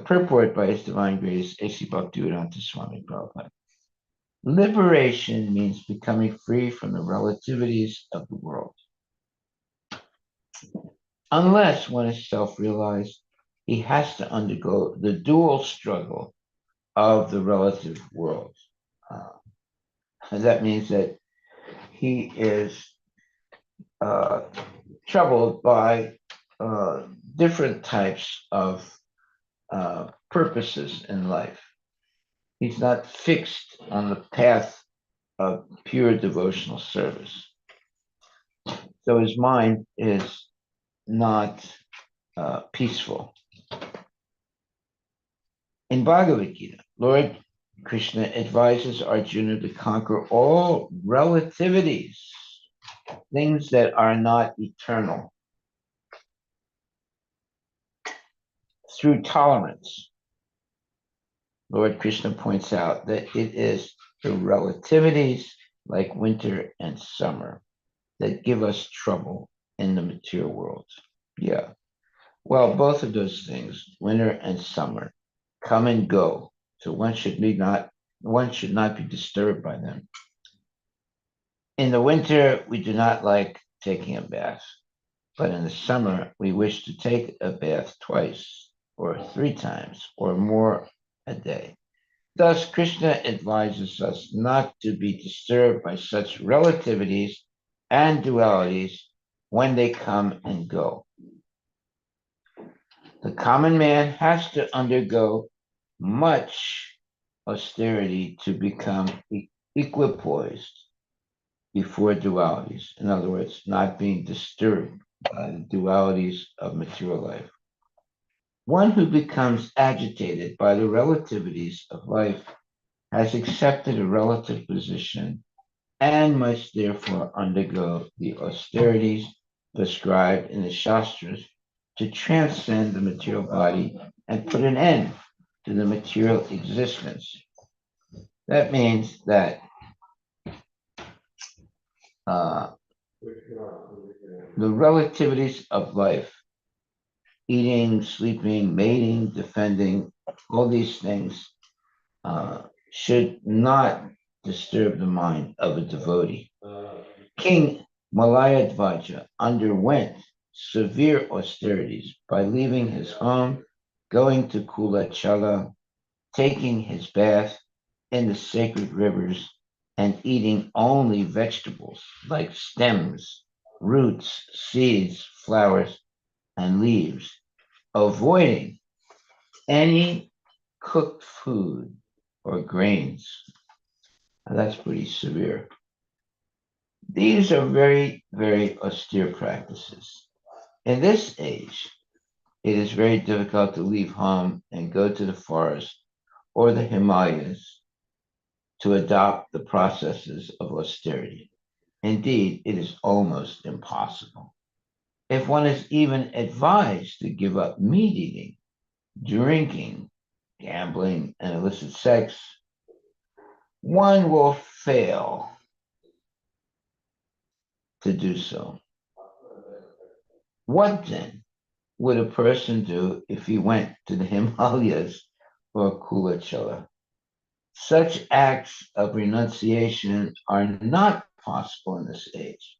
Purport by His Divine Grace, A.C. Bhaktivedanta Swami Prabhupada. Liberation means becoming free from the relativities of the world. Unless one is self-realized, he has to undergo the dual struggle of the relative world. That means that he is troubled by different types of purposes in life. He's not fixed on the path of pure devotional service. So his mind is not peaceful. In Bhagavad Gita, Lord Krishna advises Arjuna to conquer all relativities, things that are not eternal, through tolerance. Lord Krishna points out that it is the relativities like winter and summer that give us trouble in the material world. Yeah. Well, both of those things, winter and summer, come and go. So one should not be disturbed by them. In the winter, we do not like taking a bath, but in the summer, we wish to take a bath twice or 3 times or more a day. Thus, Krishna advises us not to be disturbed by such relativities and dualities when they come and go. The common man has to undergo much austerity to become equipoised before dualities. In other words, not being disturbed the dualities of material life. One who becomes agitated by the relativities of life has accepted a relative position and must therefore undergo the austerities prescribed in the Shastras to transcend the material body and put an end to the material existence. That means that uh, the relativities of life, eating, sleeping, mating, defending, all these things should not disturb the mind of a devotee. King Malayadvaja underwent severe austerities by leaving his home, going to Kulachala, taking his bath in the sacred rivers, and eating only vegetables like stems, roots, seeds, flowers, and leaves, avoiding any cooked food or grains. Now, that's pretty severe. These are very, very austere practices. In this age, it is very difficult to leave home and go to the forest or the Himalayas to adopt the processes of austerity. Indeed, it is almost impossible. If one is even advised to give up meat eating, drinking, gambling, and illicit sex, one will fail to do so. What then would a person do if he went to the Himalayas or Kulachala? Such acts of renunciation are not possible in this age.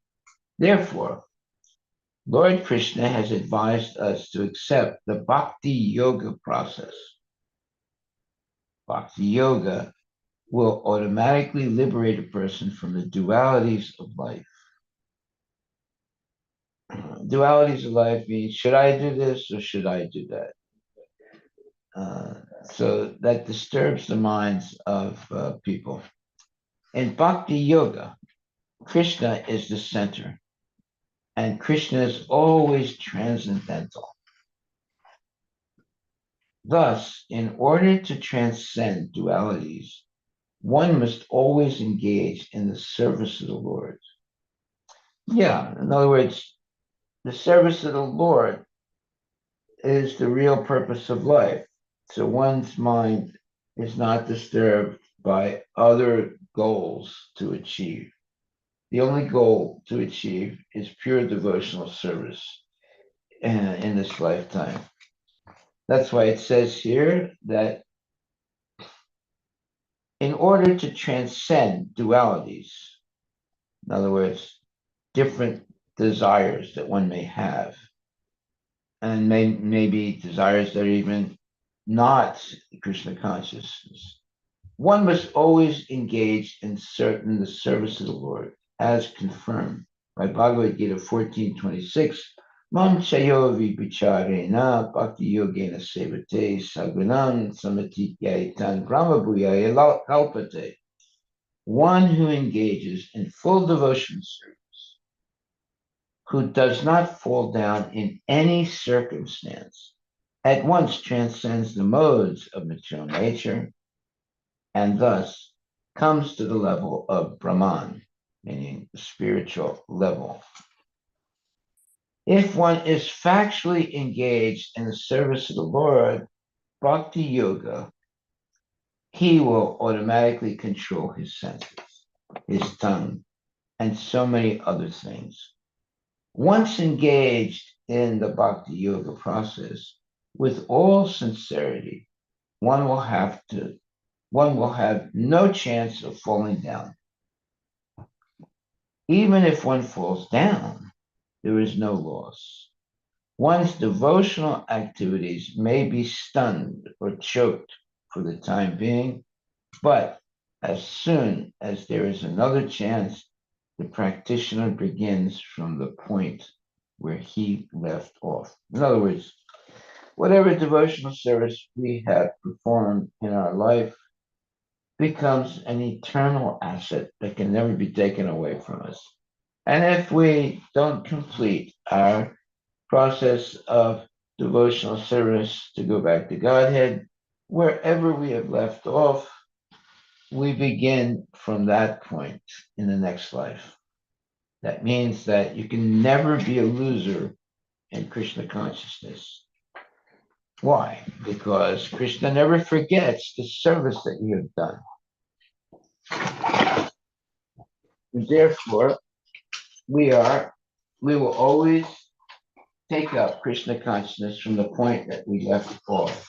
Therefore, Lord Krishna has advised us to accept the Bhakti Yoga process. Bhakti Yoga will automatically liberate a person from the dualities of life. Dualities of life means, should I do this or should I do that? So that disturbs the minds of people. In Bhakti Yoga, Krishna is the center, and Krishna is always transcendental. Thus, in order to transcend dualities, one must always engage in the service of the Lord. Yeah, in other words, the service of the Lord is the real purpose of life. So one's mind is not disturbed by other goals to achieve. The only goal to achieve is pure devotional service in this lifetime. That's why it says here that in order to transcend dualities, in other words, different desires that one may have, and maybe desires that are even not Krishna consciousness, one must always engage in the service of the Lord, as confirmed by Bhagavad Gita 14:26. Mam chayovi bicharena bhakti yogena sevate sagunam samatityaitan brahma bhuyaya kalpate. One who engages in full devotion service, who does not fall down in any circumstance, at once transcends the modes of material nature and thus comes to the level of Brahman, meaning the spiritual level. If one is factually engaged in the service of the Lord, Bhakti Yoga, he will automatically control his senses, his tongue, and so many other things. Once engaged in the Bhakti Yoga process, with all sincerity, one will have no chance of falling down. Even if one falls down, there is no loss. One's devotional activities may be stunned or choked for the time being, but as soon as there is another chance, the practitioner begins from the point where he left off. In other words, whatever devotional service we have performed in our life becomes an eternal asset that can never be taken away from us. And if we don't complete our process of devotional service to go back to Godhead, wherever we have left off, we begin from that point in the next life. That means that you can never be a loser in Krishna consciousness. Why? Because Krishna never forgets the service that you have done. And therefore, we will always take up Krishna consciousness from the point that we left off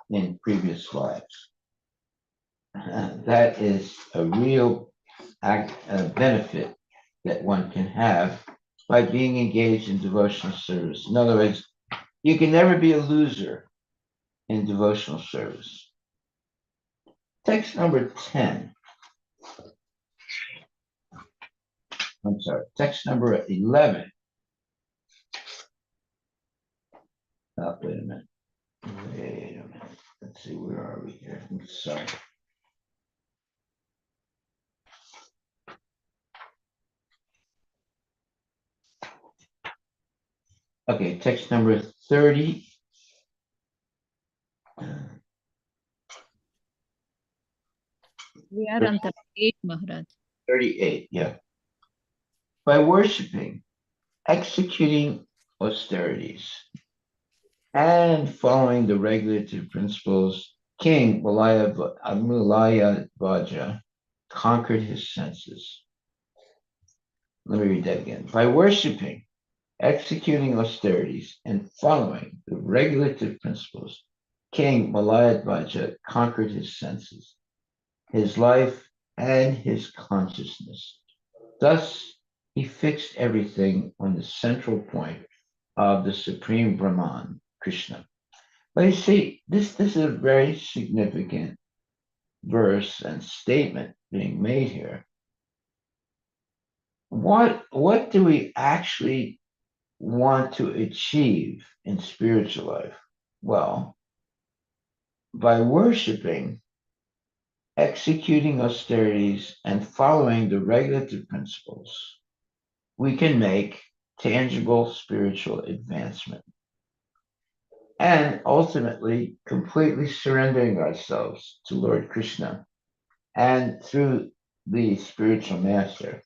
in previous lives. That is a real benefit that one can have by being engaged in devotional service. In other words, you can never be a loser in devotional service. Text number 10. I'm sorry, text number 11. Oh, wait a minute. Wait a minute. Let's see, where are we here? I'm sorry. Okay, text number 30. We are on 38, Maharaj. 38, yeah. By worshiping, executing austerities, and following the regulative principles, King Mulaya Vaja conquered his senses. Let me read that again. By worshiping, executing austerities, and following the regulative principles, King Malayadvaja conquered his senses, his life, and his consciousness. Thus, he fixed everything on the central point of the Supreme Brahman, Krishna. But you see, this is a very significant verse and statement being made here. What do we actually want to achieve in spiritual life? Well, by worshiping, executing austerities, and following the regulative principles, we can make tangible spiritual advancement. And ultimately, completely surrendering ourselves to Lord Krishna and through the spiritual master.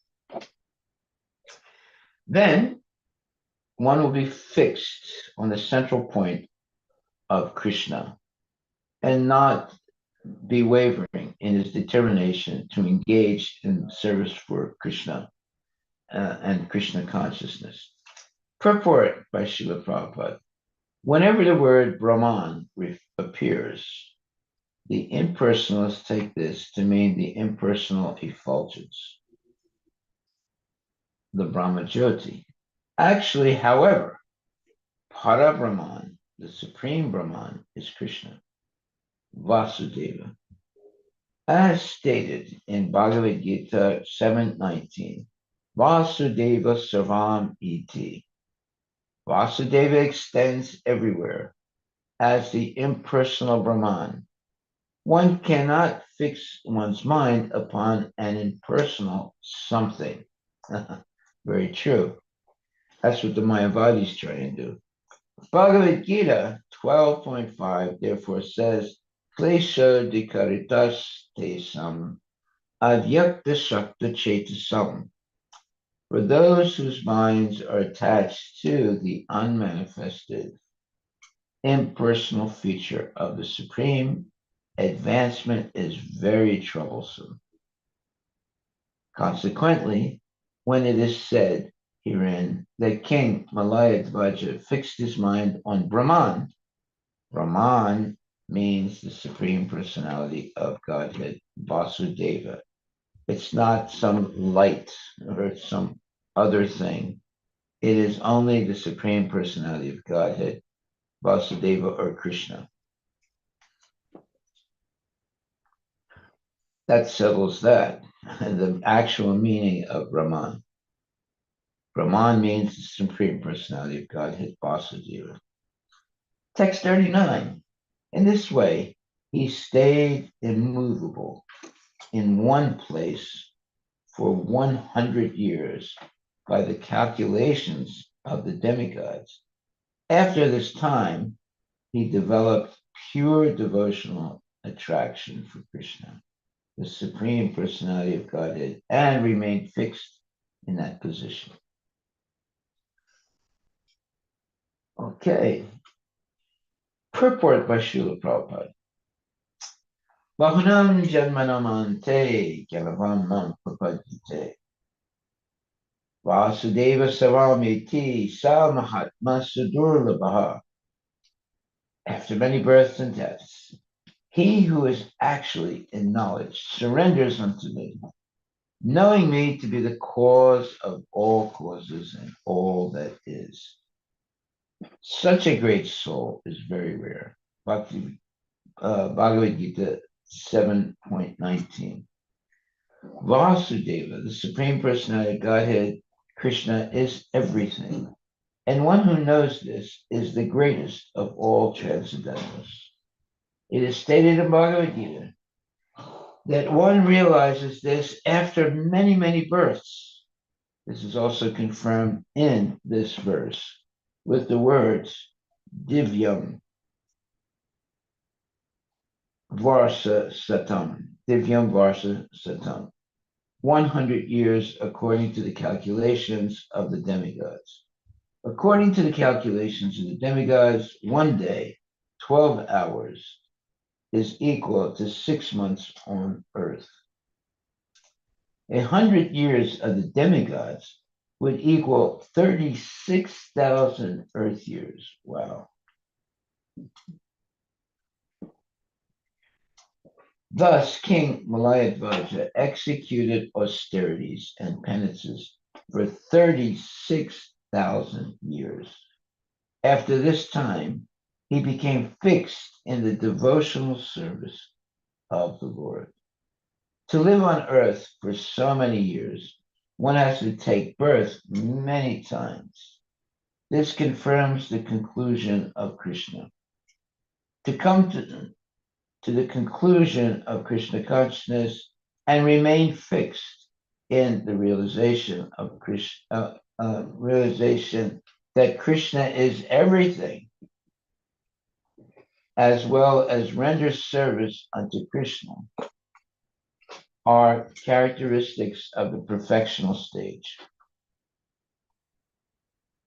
Then one will be fixed on the central point of Krishna and not be wavering in his determination to engage in service for Krishna and Krishna consciousness. Purport by Srila Prabhupada. Whenever the word Brahman appears, the impersonalists take this to mean the impersonal effulgence, the Brahmajyoti. Actually, however, Para Brahman, the supreme Brahman, is Krishna, Vasudeva. As stated in Bhagavad Gita 7:19, Vasudeva Sarvam Iti. Vasudeva extends everywhere as the impersonal Brahman. One cannot fix one's mind upon an impersonal something. Very true. That's what the Mayavadis try and do. Bhagavad Gita 12.5 therefore says, Klesha dikaritas tesam avyakta shakta chetasam. For those whose minds are attached to the unmanifested, impersonal feature of the Supreme, advancement is very troublesome. Consequently, when it is said herein that King Malayadvaja fixed his mind on Brahman, Brahman means the Supreme Personality of Godhead, Vasudeva. It's not some light or some other thing. It is only the Supreme Personality of Godhead, Vasudeva or Krishna. That settles that. The actual meaning of Brahman. Brahman means the Supreme Personality of Godhead, Vasudeva. Text 39. In this way, he stayed immovable in one place for 100 years by the calculations of the demigods. After this time, he developed pure devotional attraction for Krishna, the Supreme Personality of Godhead, and remained fixed in that position. Okay. Purport by Srila Prabhupada. Bahunam janmanamante kalavam mam prapadite. Vasudeva savamiti sa mahatma sudurlabha. After many births and deaths, he who is actually in knowledge surrenders unto me, knowing me to be the cause of all causes and all that is. Such a great soul is very rare. Bhagavad Gita 7.19. Vasudeva, the Supreme Personality of Godhead, Krishna, is everything. And one who knows this is the greatest of all transcendentalists. It is stated in Bhagavad Gita that one realizes this after many, many births. This is also confirmed in this verse with the words Divyam Varsa Satam. Divyam Varsa Satam. 100 years according to the calculations of the demigods. According to the calculations of the demigods, one day, 12 hours, is equal to 6 months on earth. 100 years of the demigods would equal 36,000 earth years. Wow. Thus, King Malayadvaja executed austerities and penances for 36,000 years. After this time, he became fixed in the devotional service of the Lord. To live on earth for so many years, one has to take birth many times. This confirms the conclusion of Krishna. To come to the conclusion of Krishna consciousness and remain fixed in the realization of Krishna, realization that Krishna is everything, as well as render service unto Krishna, are characteristics of the perfectional stage.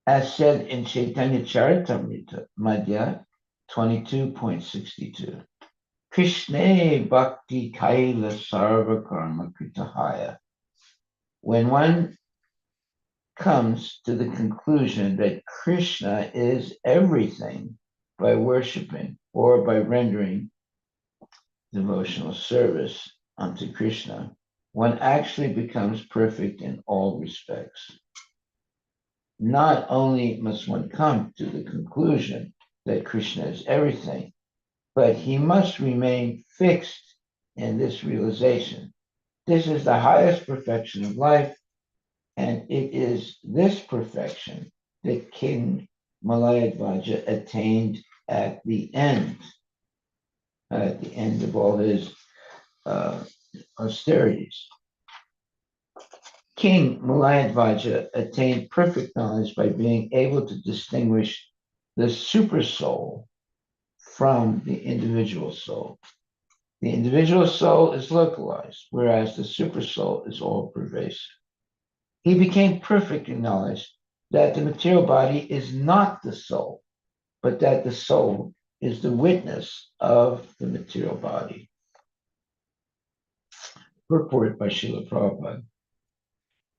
As said in Chaitanya Charitamrita, Madhya 22.62. Krishna Bhakti Kaila Sarva Karma Kritahaya. When one comes to the conclusion that Krishna is everything by worshiping or by rendering devotional service unto Krishna, one actually becomes perfect in all respects. Not only must one come to the conclusion that Krishna is everything, but he must remain fixed in this realization. This is the highest perfection of life, and it is this perfection that King Malayadvaja attained at the end of all his austerities. King Malayadvaja attained perfect knowledge by being able to distinguish the super soul from the individual soul. The individual soul is localized, whereas the super soul is all pervasive. He became perfect in knowledge that the material body is not the soul, but that the soul is the witness of the material body. Purport by Srila Prabhupada.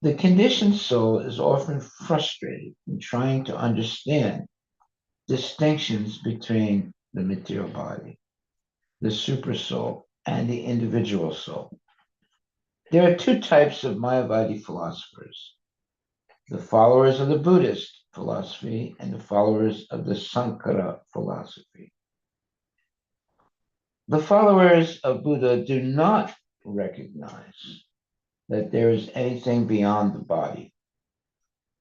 The conditioned soul is often frustrated in trying to understand distinctions between the material body, the super soul, and the individual soul. There are two types of Mayavadi philosophers: the followers of the Buddhist philosophy and the followers of the Sankara philosophy. The followers of Buddha do not recognize that there is anything beyond the body.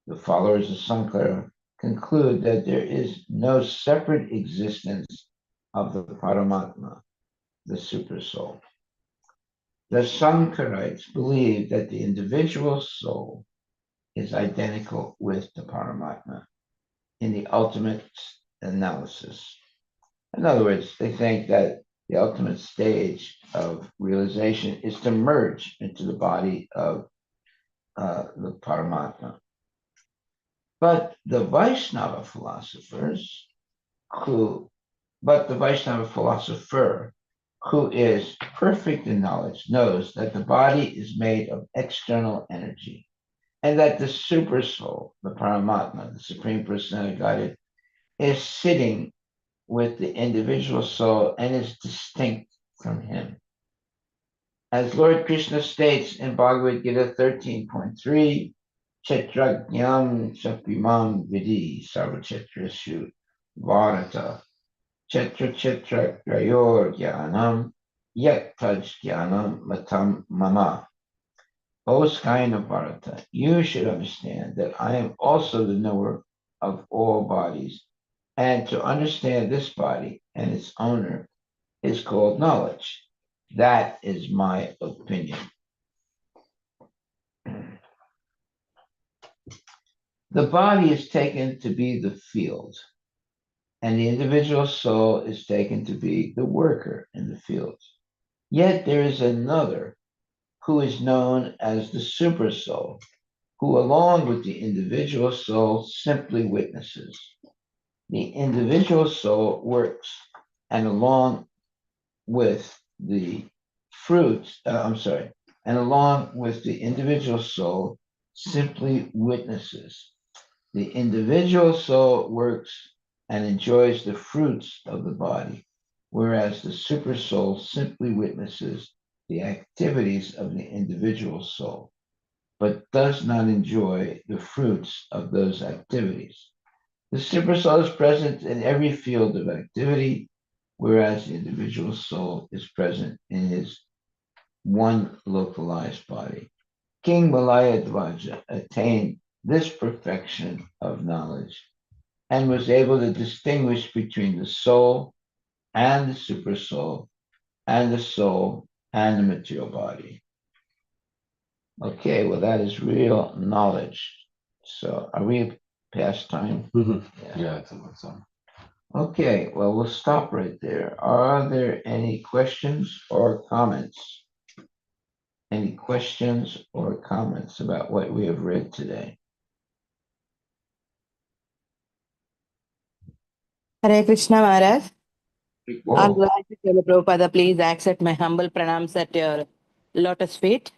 The followers of Sankara conclude that there is no separate existence of the Paramatma, the super soul. The Sankarites believe that the individual soul is identical with the Paramatma in the ultimate analysis. In other words, they think that the ultimate stage of realization is to merge into the body of the Paramatma. But the Vaishnava philosophers the Vaishnava philosopher who is perfect in knowledge knows that the body is made of external energy and that the super soul, the Paramatma, the Supreme Personality of Godhead, is sitting with the individual soul and is distinct from him. As Lord Krishna states in Bhagavad Gita 13.3, Chetrajnam Chapimam Vidi Sarvachetreshu Varata Chetra Chetra Grayor Jnanam Yat Taj Jnanam Matam Mama. O Skyana Bharata, you should understand that I am also the knower of all bodies, and to understand this body and its owner is called knowledge. That is my opinion. The body is taken to be the field, and the individual soul is taken to be the worker in the field. Yet there is another who is known as the super soul, who along with the individual soul simply witnesses. The individual soul works, and along with the and along with the individual soul simply witnesses. The individual soul works and enjoys the fruits of the body, whereas the super soul simply witnesses the activities of the individual soul, but does not enjoy the fruits of those activities. The super soul is present in every field of activity, whereas the individual soul is present in his one localized body. King Malayadvaja attained this perfection of knowledge and was able to distinguish between the soul and the super soul and the soul and the material body. Okay, well, that is real knowledge. So are we past time? Yeah, it's a good song. Okay, well, we'll stop right there. Are there any questions or comments? Any questions or comments about what we have read today? Hare Krishna Maharaj. Whoa. Prabhupada, please accept my humble pranams at your lotus feet.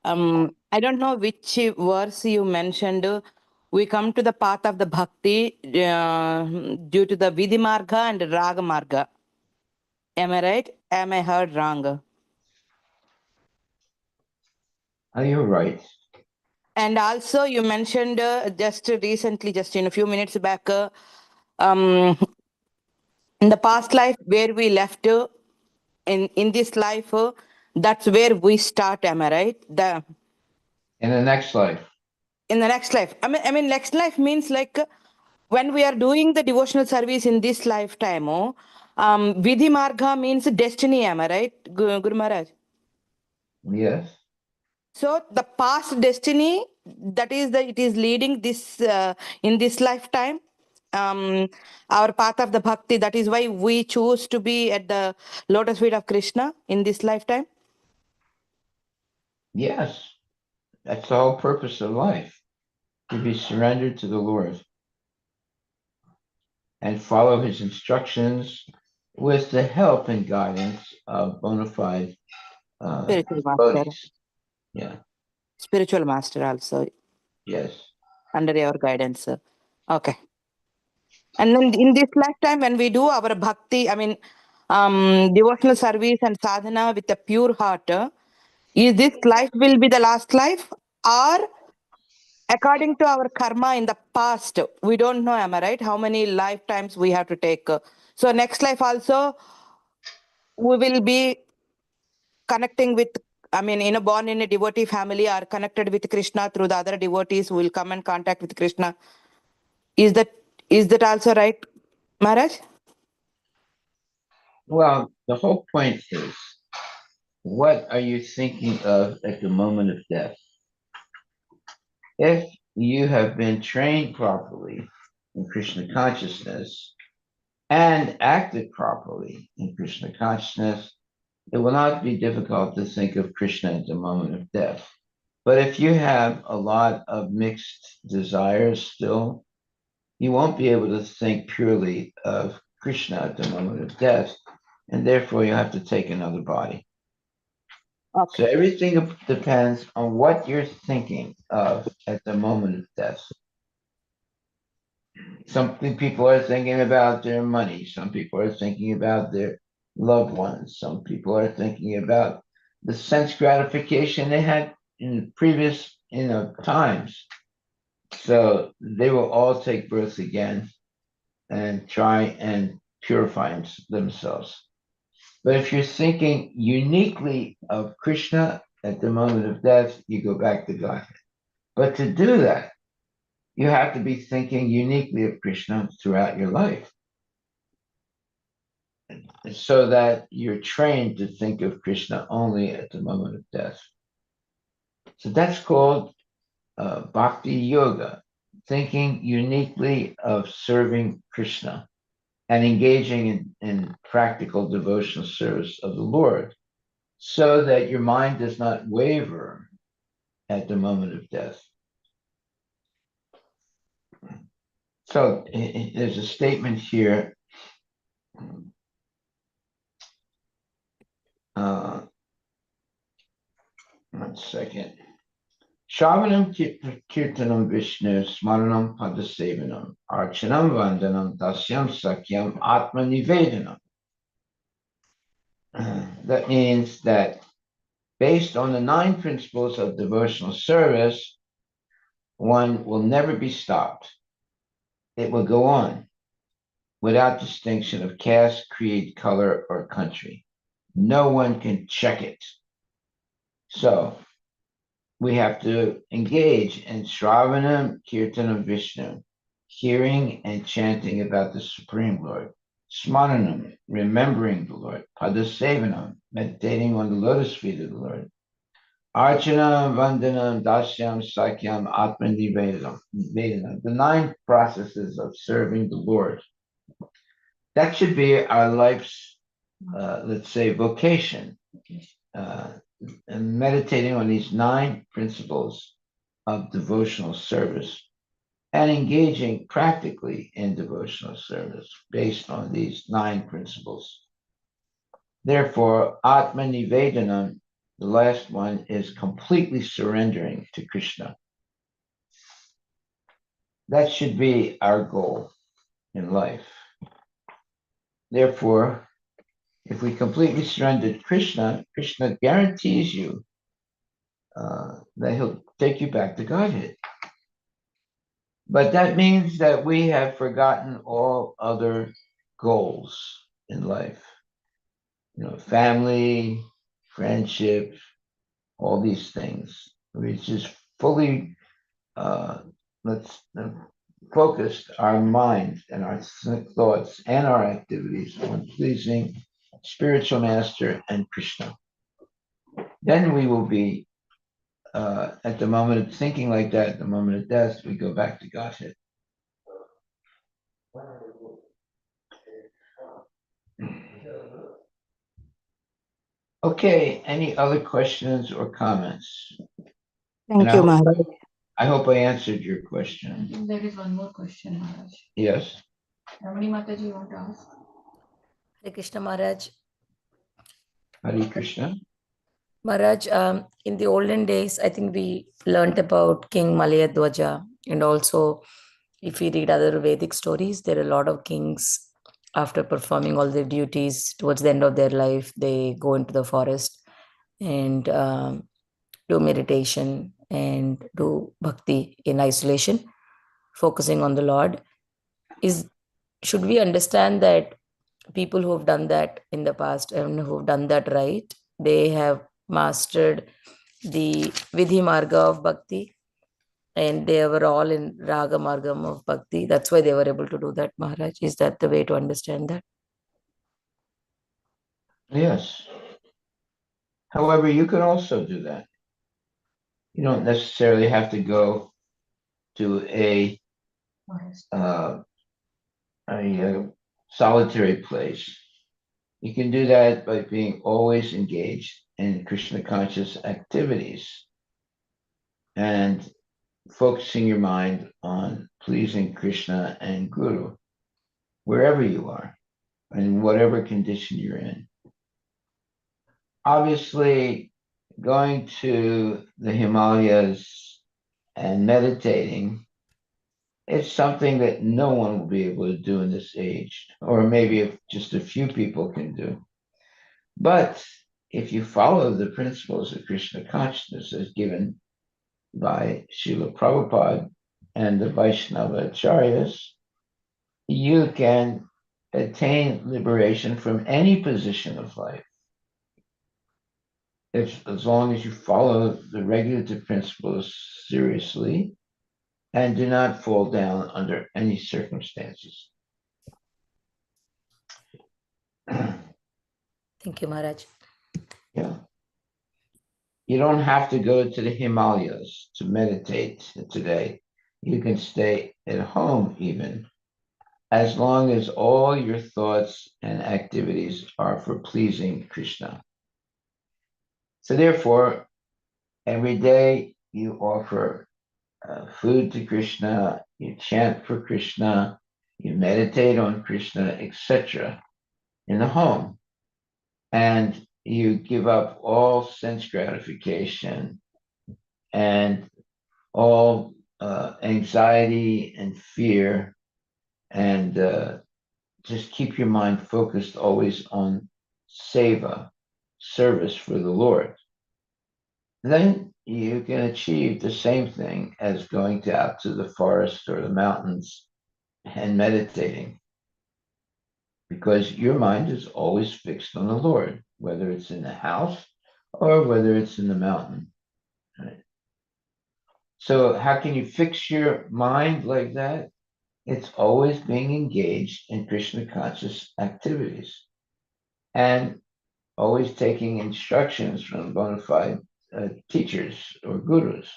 I don't know which verse you mentioned. We come to the path of the bhakti due to the Vidhi Marga and Raga Marga. Am I right? Am I heard wrong? Are you right? And also you mentioned just recently, just in a few minutes back, um, in the past life where we left, in this life, that's where we start. Am I right? In the next life. In the next life. I mean, next life means like when we are doing the devotional service in this lifetime. Vidhi Marga means destiny. Am I right, Guru Maharaj? Yes. So the past destiny, that is that it is leading this in this lifetime. Our path of the bhakti. That is why we choose to be at the lotus feet of Krishna in this lifetime. Yes. That's the whole purpose of life, to be surrendered to the Lord and follow his instructions with the help and guidance of bona fide Spiritual master. devotees. Yeah. Spiritual master also Yes. under your guidance. Okay. And then in this lifetime, when we do our bhakti, devotional service and sadhana with a pure heart, is this life will be the last life, or according to our karma in the past, we don't know, am I right? How many lifetimes we have to take? So next life also, we will be connecting with, born in a devotee family or connected with Krishna through the other devotees who will come and contact with Krishna. Is that also right, Maharaj? Well, the whole point is, what are you thinking of at the moment of death? if you have been trained properly in Krishna consciousness and acted properly in Krishna consciousness, it will not be difficult to think of Krishna at the moment of death. But if you have a lot of mixed desires still, you won't be able to think purely of Krishna at the moment of death, and therefore you have to take another body. So Okay. everything depends on what you're thinking of at the moment of death. Some people are thinking about their money. Some people are thinking about their loved ones. Some people are thinking about the sense gratification they had in previous, times. So they will all take birth again and try and purify themselves. But if you're thinking uniquely of Krishna at the moment of death, you go back to Godhead. But to do that, you have to be thinking uniquely of Krishna throughout your life, so that you're trained to think of Krishna only at the moment of death. So that's called bhakti yoga, thinking uniquely of serving Krishna and engaging in practical devotional service of the Lord, so that your mind does not waver at the moment of death. So there's a statement here. One second. Shravanam kirtanam Vishnu smaranam padasevanam archanam vandanam dasyam sakyam atma nivedanam. That means that based on the 9 principles of devotional service, one will never be stopped. It will go on without distinction of caste, creed, color, or country. No one can check it. So we have to engage in Shravanam Kirtanam Vishnu, hearing and chanting about the Supreme Lord. Smaranam, remembering the Lord. Padasevanam, meditating on the lotus feet of the Lord. Archanam, Vandanam, Dasyam, Sakyam, Atman Nivedam. The 9 processes of serving the Lord. That should be our life's, let's say, vocation. And meditating on these 9 principles of devotional service and engaging practically in devotional service based on these 9 principles. Therefore, Atma Nivedanam, the last one, is completely surrendering to Krishna. That should be our goal in life. Therefore, if we completely surrender to Krishna, Krishna guarantees you that he'll take you back to Godhead. But that means that we have forgotten all other goals in life. Family, friendship, all these things. We just fully let's focused our mind and our thoughts and our activities on pleasing spiritual master and Krishna. Then we will be at the moment of thinking like that, at the moment of death, we go back to Godhead. Okay, any other questions or comments? Thank you, Maharaj. I hope I answered your I question. think there is one more question, Maharaj. Yes. Ramani Mataji, you want to ask? Hare Krishna Maharaj. Hare Krishna. Maharaj, in the olden days, I think we learnt about King Malayadwaja, and also if we read other Vedic stories, there are a lot of kings, after performing all their duties towards the end of their life, they go into the forest and do meditation and do bhakti in isolation, focusing on the Lord. Should we understand that people who have done that in the past and who have done that right, they have mastered the Vidhi Marga of Bhakti, and they were all in Raga Margam of Bhakti. That's why they were able to do that, Maharaj. Is that the way to understand that? Yes. However, you can also do that. You don't necessarily have to go to a Forest. solitary place. You can do that by being always engaged in Krishna conscious activities and focusing your mind on pleasing Krishna and Guru, wherever you are, in whatever condition you're in. Obviously, going to the Himalayas and meditating, it's something that no one will be able to do in this age, or maybe if just a few people can do. But if you follow the principles of Krishna consciousness as given by Srila Prabhupada and the Vaishnava Acharyas, you can attain liberation from any position of life. As long as you follow the regulative principles seriously and do not fall down under any circumstances. Thank you, Maharaj. Yeah. You don't have to go to the Himalayas to meditate today. You can stay at home even, as long as all your thoughts and activities are for pleasing Krishna. So therefore, every day you offer food to Krishna, you chant for Krishna, you meditate on Krishna, etc. in the home. And you give up all sense gratification and all anxiety and fear, and just keep your mind focused always on seva, service for the Lord. Then you can achieve the same thing as going out to the forest or the mountains and meditating, because your mind is always fixed on the Lord, whether it's in the house or whether it's in the mountain. Right? So how can you fix your mind like that? It's always being engaged in Krishna conscious activities and always taking instructions from bona fide teachers or gurus.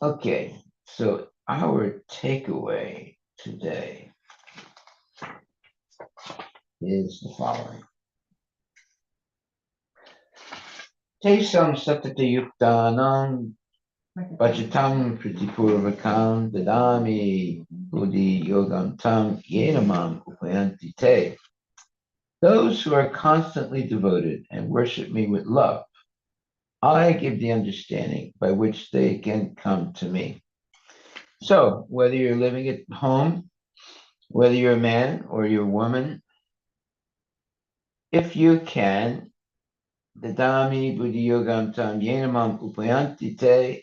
Okay, so our takeaway today is the following. Tesam satati yuktanam Vachitam pritipurvakam dadami buddhi yogam tam yenamam upayanti te. Those who are constantly devoted and worship me with love, I give the understanding by which they can come to me. So whether you're living at home, whether you're a man or you're a woman, if you can, dadami buddhi yogam tam yenamam upayanti te,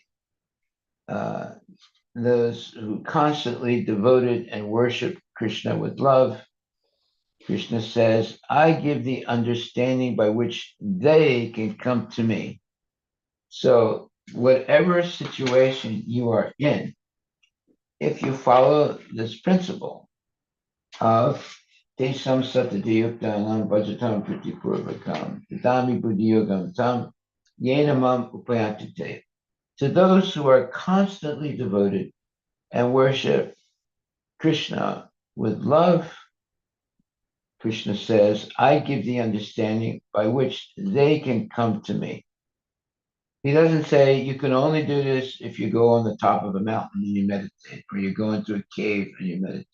those who constantly devoted and worship Krishna with love, Krishna says, I give the understanding by which they can come to me. So whatever situation you are in, if you follow this principle of Tesam Satadiyuktanam Bhajatam Pritipurvakam Dadami Buddhi Yogam Tam Yenamam Upayatite, to those who are constantly devoted and worship Krishna with love, Krishna says, I give the understanding by which they can come to me. He doesn't say you can only do this if you go on the top of a mountain and you meditate, or you go into a cave and you meditate.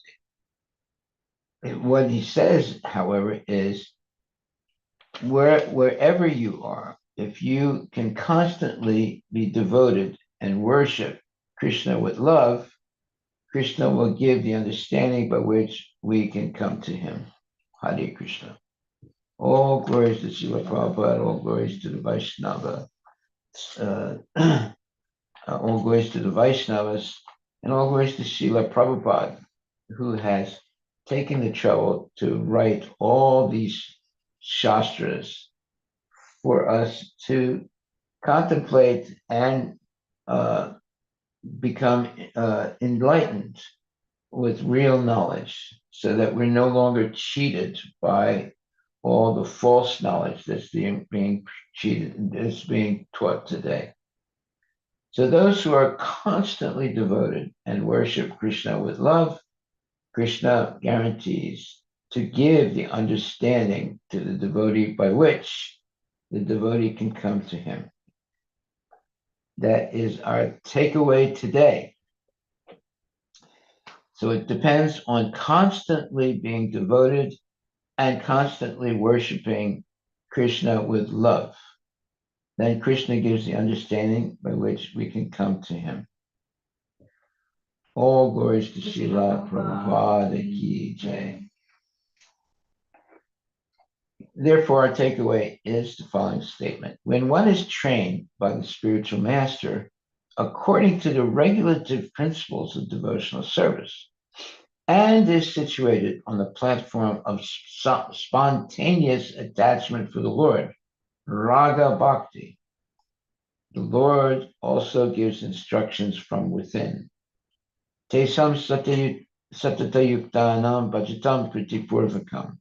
What he says, however, is wherever you are, if you can constantly be devoted and worship Krishna with love, Krishna will give the understanding by which we can come to him. Hare Krishna. All glories to Srila Prabhupada, all glories to the Vaishnava, all glories to the Vaishnavas, and all glories to Srila Prabhupada, who has taken the trouble to write all these shastras for us to contemplate and become enlightened with real knowledge, so that we're no longer cheated by all the false knowledge that's being taught today. So those who are constantly devoted and worship Krishna with love, Krishna guarantees to give the understanding to the devotee by which the devotee can come to him. That is our takeaway today. So it depends on constantly being devoted and constantly worshiping Krishna with love. Then Krishna gives the understanding by which we can come to him. All glories to Srila Prabhupada Ki Jai. Therefore, our takeaway is the following statement. When one is trained by the spiritual master according to the regulative principles of devotional service and is situated on the platform of spontaneous attachment for the Lord, Raga Bhakti, the Lord also gives instructions from within. Tesam satatayuktanam bhajatam pritipurvakam.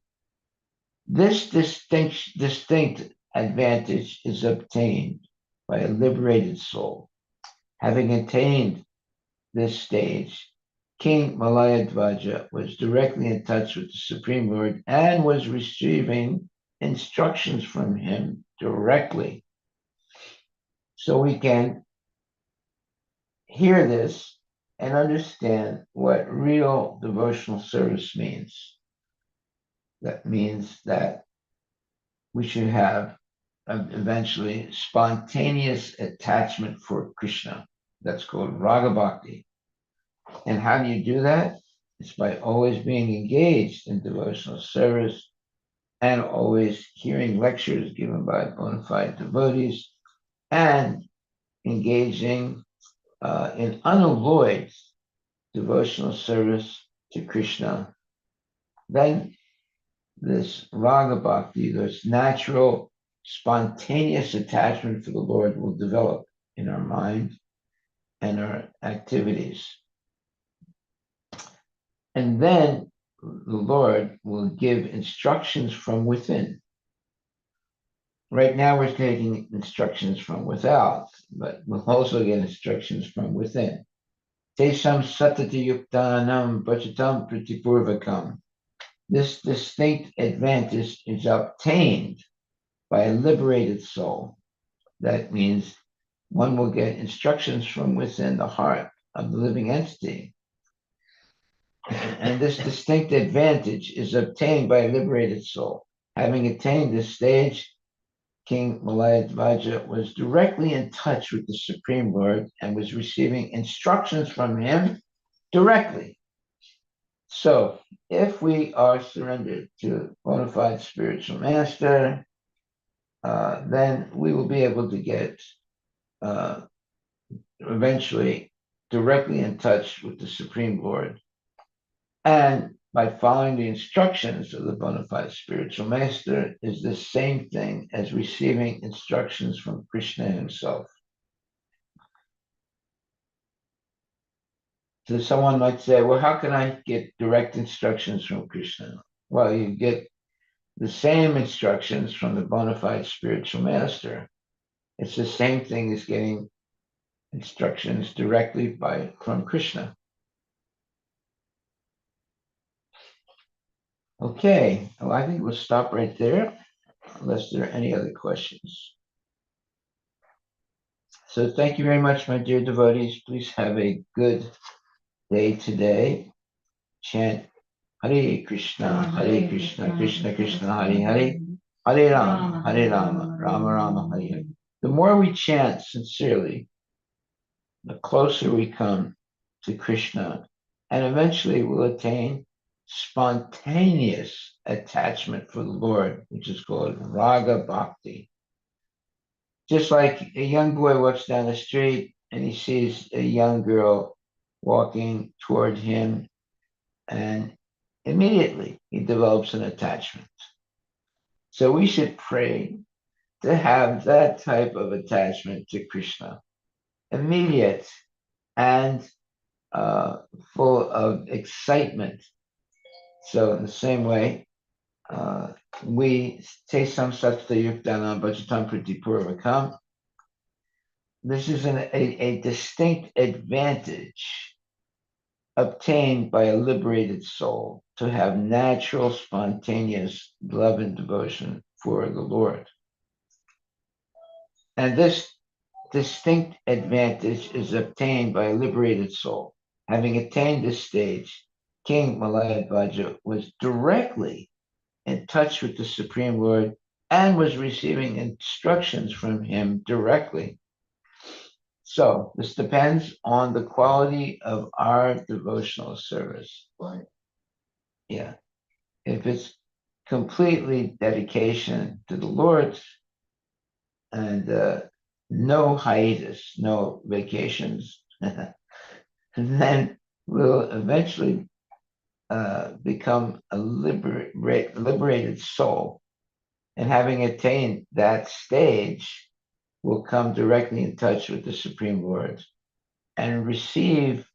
This distinct advantage is obtained by a liberated soul. Having attained this stage, King Malayadvaja was directly in touch with the Supreme Lord and was receiving instructions from him directly. So we can hear this and understand what real devotional service means. That means that we should have eventually spontaneous attachment for Krishna. That's called Raga Bhakti. And how do you do that? It's by always being engaged in devotional service and always hearing lectures given by bona fide devotees and engaging in unalloyed devotional service to Krishna. Then this Raga Bhakti, this natural, spontaneous attachment for the Lord will develop in our mind and our activities. And then the Lord will give instructions from within. Right now we're taking instructions from without, but we'll also get instructions from within. Tesam satati yuktanam bhajatam pritipurvakam. This distinct advantage is obtained by a liberated soul. That means one will get instructions from within the heart of the living entity. And this distinct advantage is obtained by a liberated soul. Having attained this stage, King Malayadvaja was directly in touch with the Supreme Lord and was receiving instructions from him directly. So, if we are surrendered to bona fide spiritual master, then we will be able to get eventually directly in touch with the Supreme Lord. And by following the instructions of the bona fide spiritual master is the same thing as receiving instructions from Krishna himself. So someone might say, well, how can I get direct instructions from Krishna? Well, you get the same instructions from the bona fide spiritual master. It's the same thing as getting instructions directly from Krishna. Okay, well, I think we'll stop right there, unless there are any other questions. So thank you very much, my dear devotees. Please have a good day today. Chant Hare Krishna, Krishna Krishna, Hare Hare, Hare Rama, Rama Rama, Hare Hare. The more we chant sincerely, the closer we come to Krishna, and eventually we'll attain spontaneous attachment for the Lord, which is called Raga Bhakti. Just like a young boy walks down the street and he sees a young girl walking toward him, and immediately he develops an attachment. So we should pray to have that type of attachment to Krishna, immediate and full of excitement. So in the same way, we say some such yukdana bhajatam pratipurvakam. This is a distinct advantage obtained by a liberated soul to have natural, spontaneous love and devotion for the Lord. And this distinct advantage is obtained by a liberated soul. Having attained this stage, King Malayadvaja was directly in touch with the Supreme Lord and was receiving instructions from him directly. So this depends on the quality of our devotional service. Right. Yeah. If it's completely dedication to the Lord and no hiatus, no vacations, then we'll eventually become a liberated soul. And having attained that stage, will come directly in touch with the Supreme Lord and receive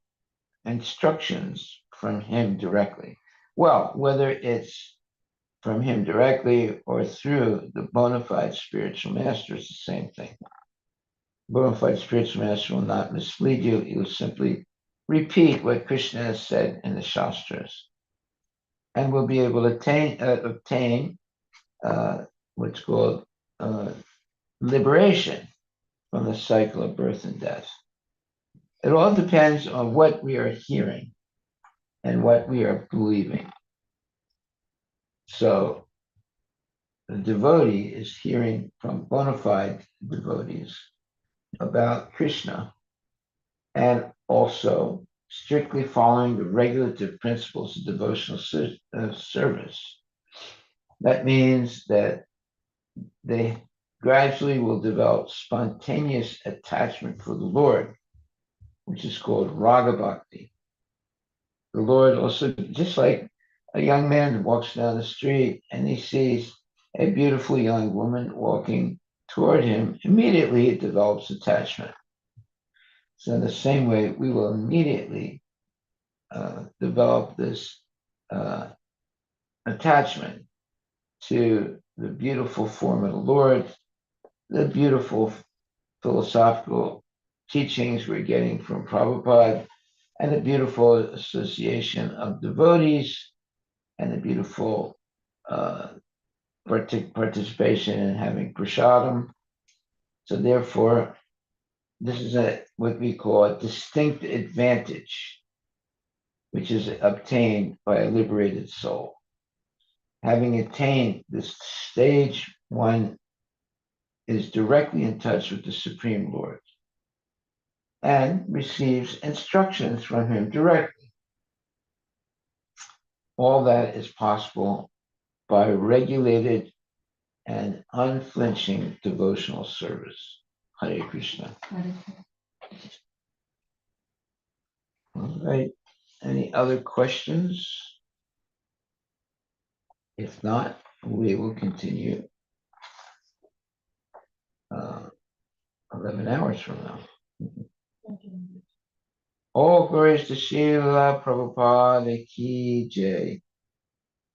instructions from him directly. Well, whether it's from him directly or through the bona fide spiritual master, it's the same thing. Bona fide spiritual master will not mislead you. He will simply repeat what Krishna has said in the Shastras. And will be able to obtain what's called liberation from the cycle of birth and death. It all depends on what we are hearing and what we are believing. So the devotee is hearing from bona fide devotees about Krishna and also strictly following the regulative principles of devotional service. That means that they gradually will develop spontaneous attachment for the Lord, which is called raga bhakti. The Lord also, just like a young man walks down the street and he sees a beautiful young woman walking toward him, immediately he develops attachment. So in the same way, we will immediately develop this attachment to the beautiful form of the Lord, the beautiful philosophical teachings we're getting from Prabhupada, and the beautiful association of devotees, and the beautiful participation in having prasadam. So therefore, this is what we call a distinct advantage, which is obtained by a liberated soul. Having attained this stage, one is directly in touch with the Supreme Lord and receives instructions from him directly. All that is possible by regulated and unflinching devotional service. Hare Krishna. All right. Any other questions? If not, we will continue 11 hours from now. All glories to Srila Prabhupada ki jai.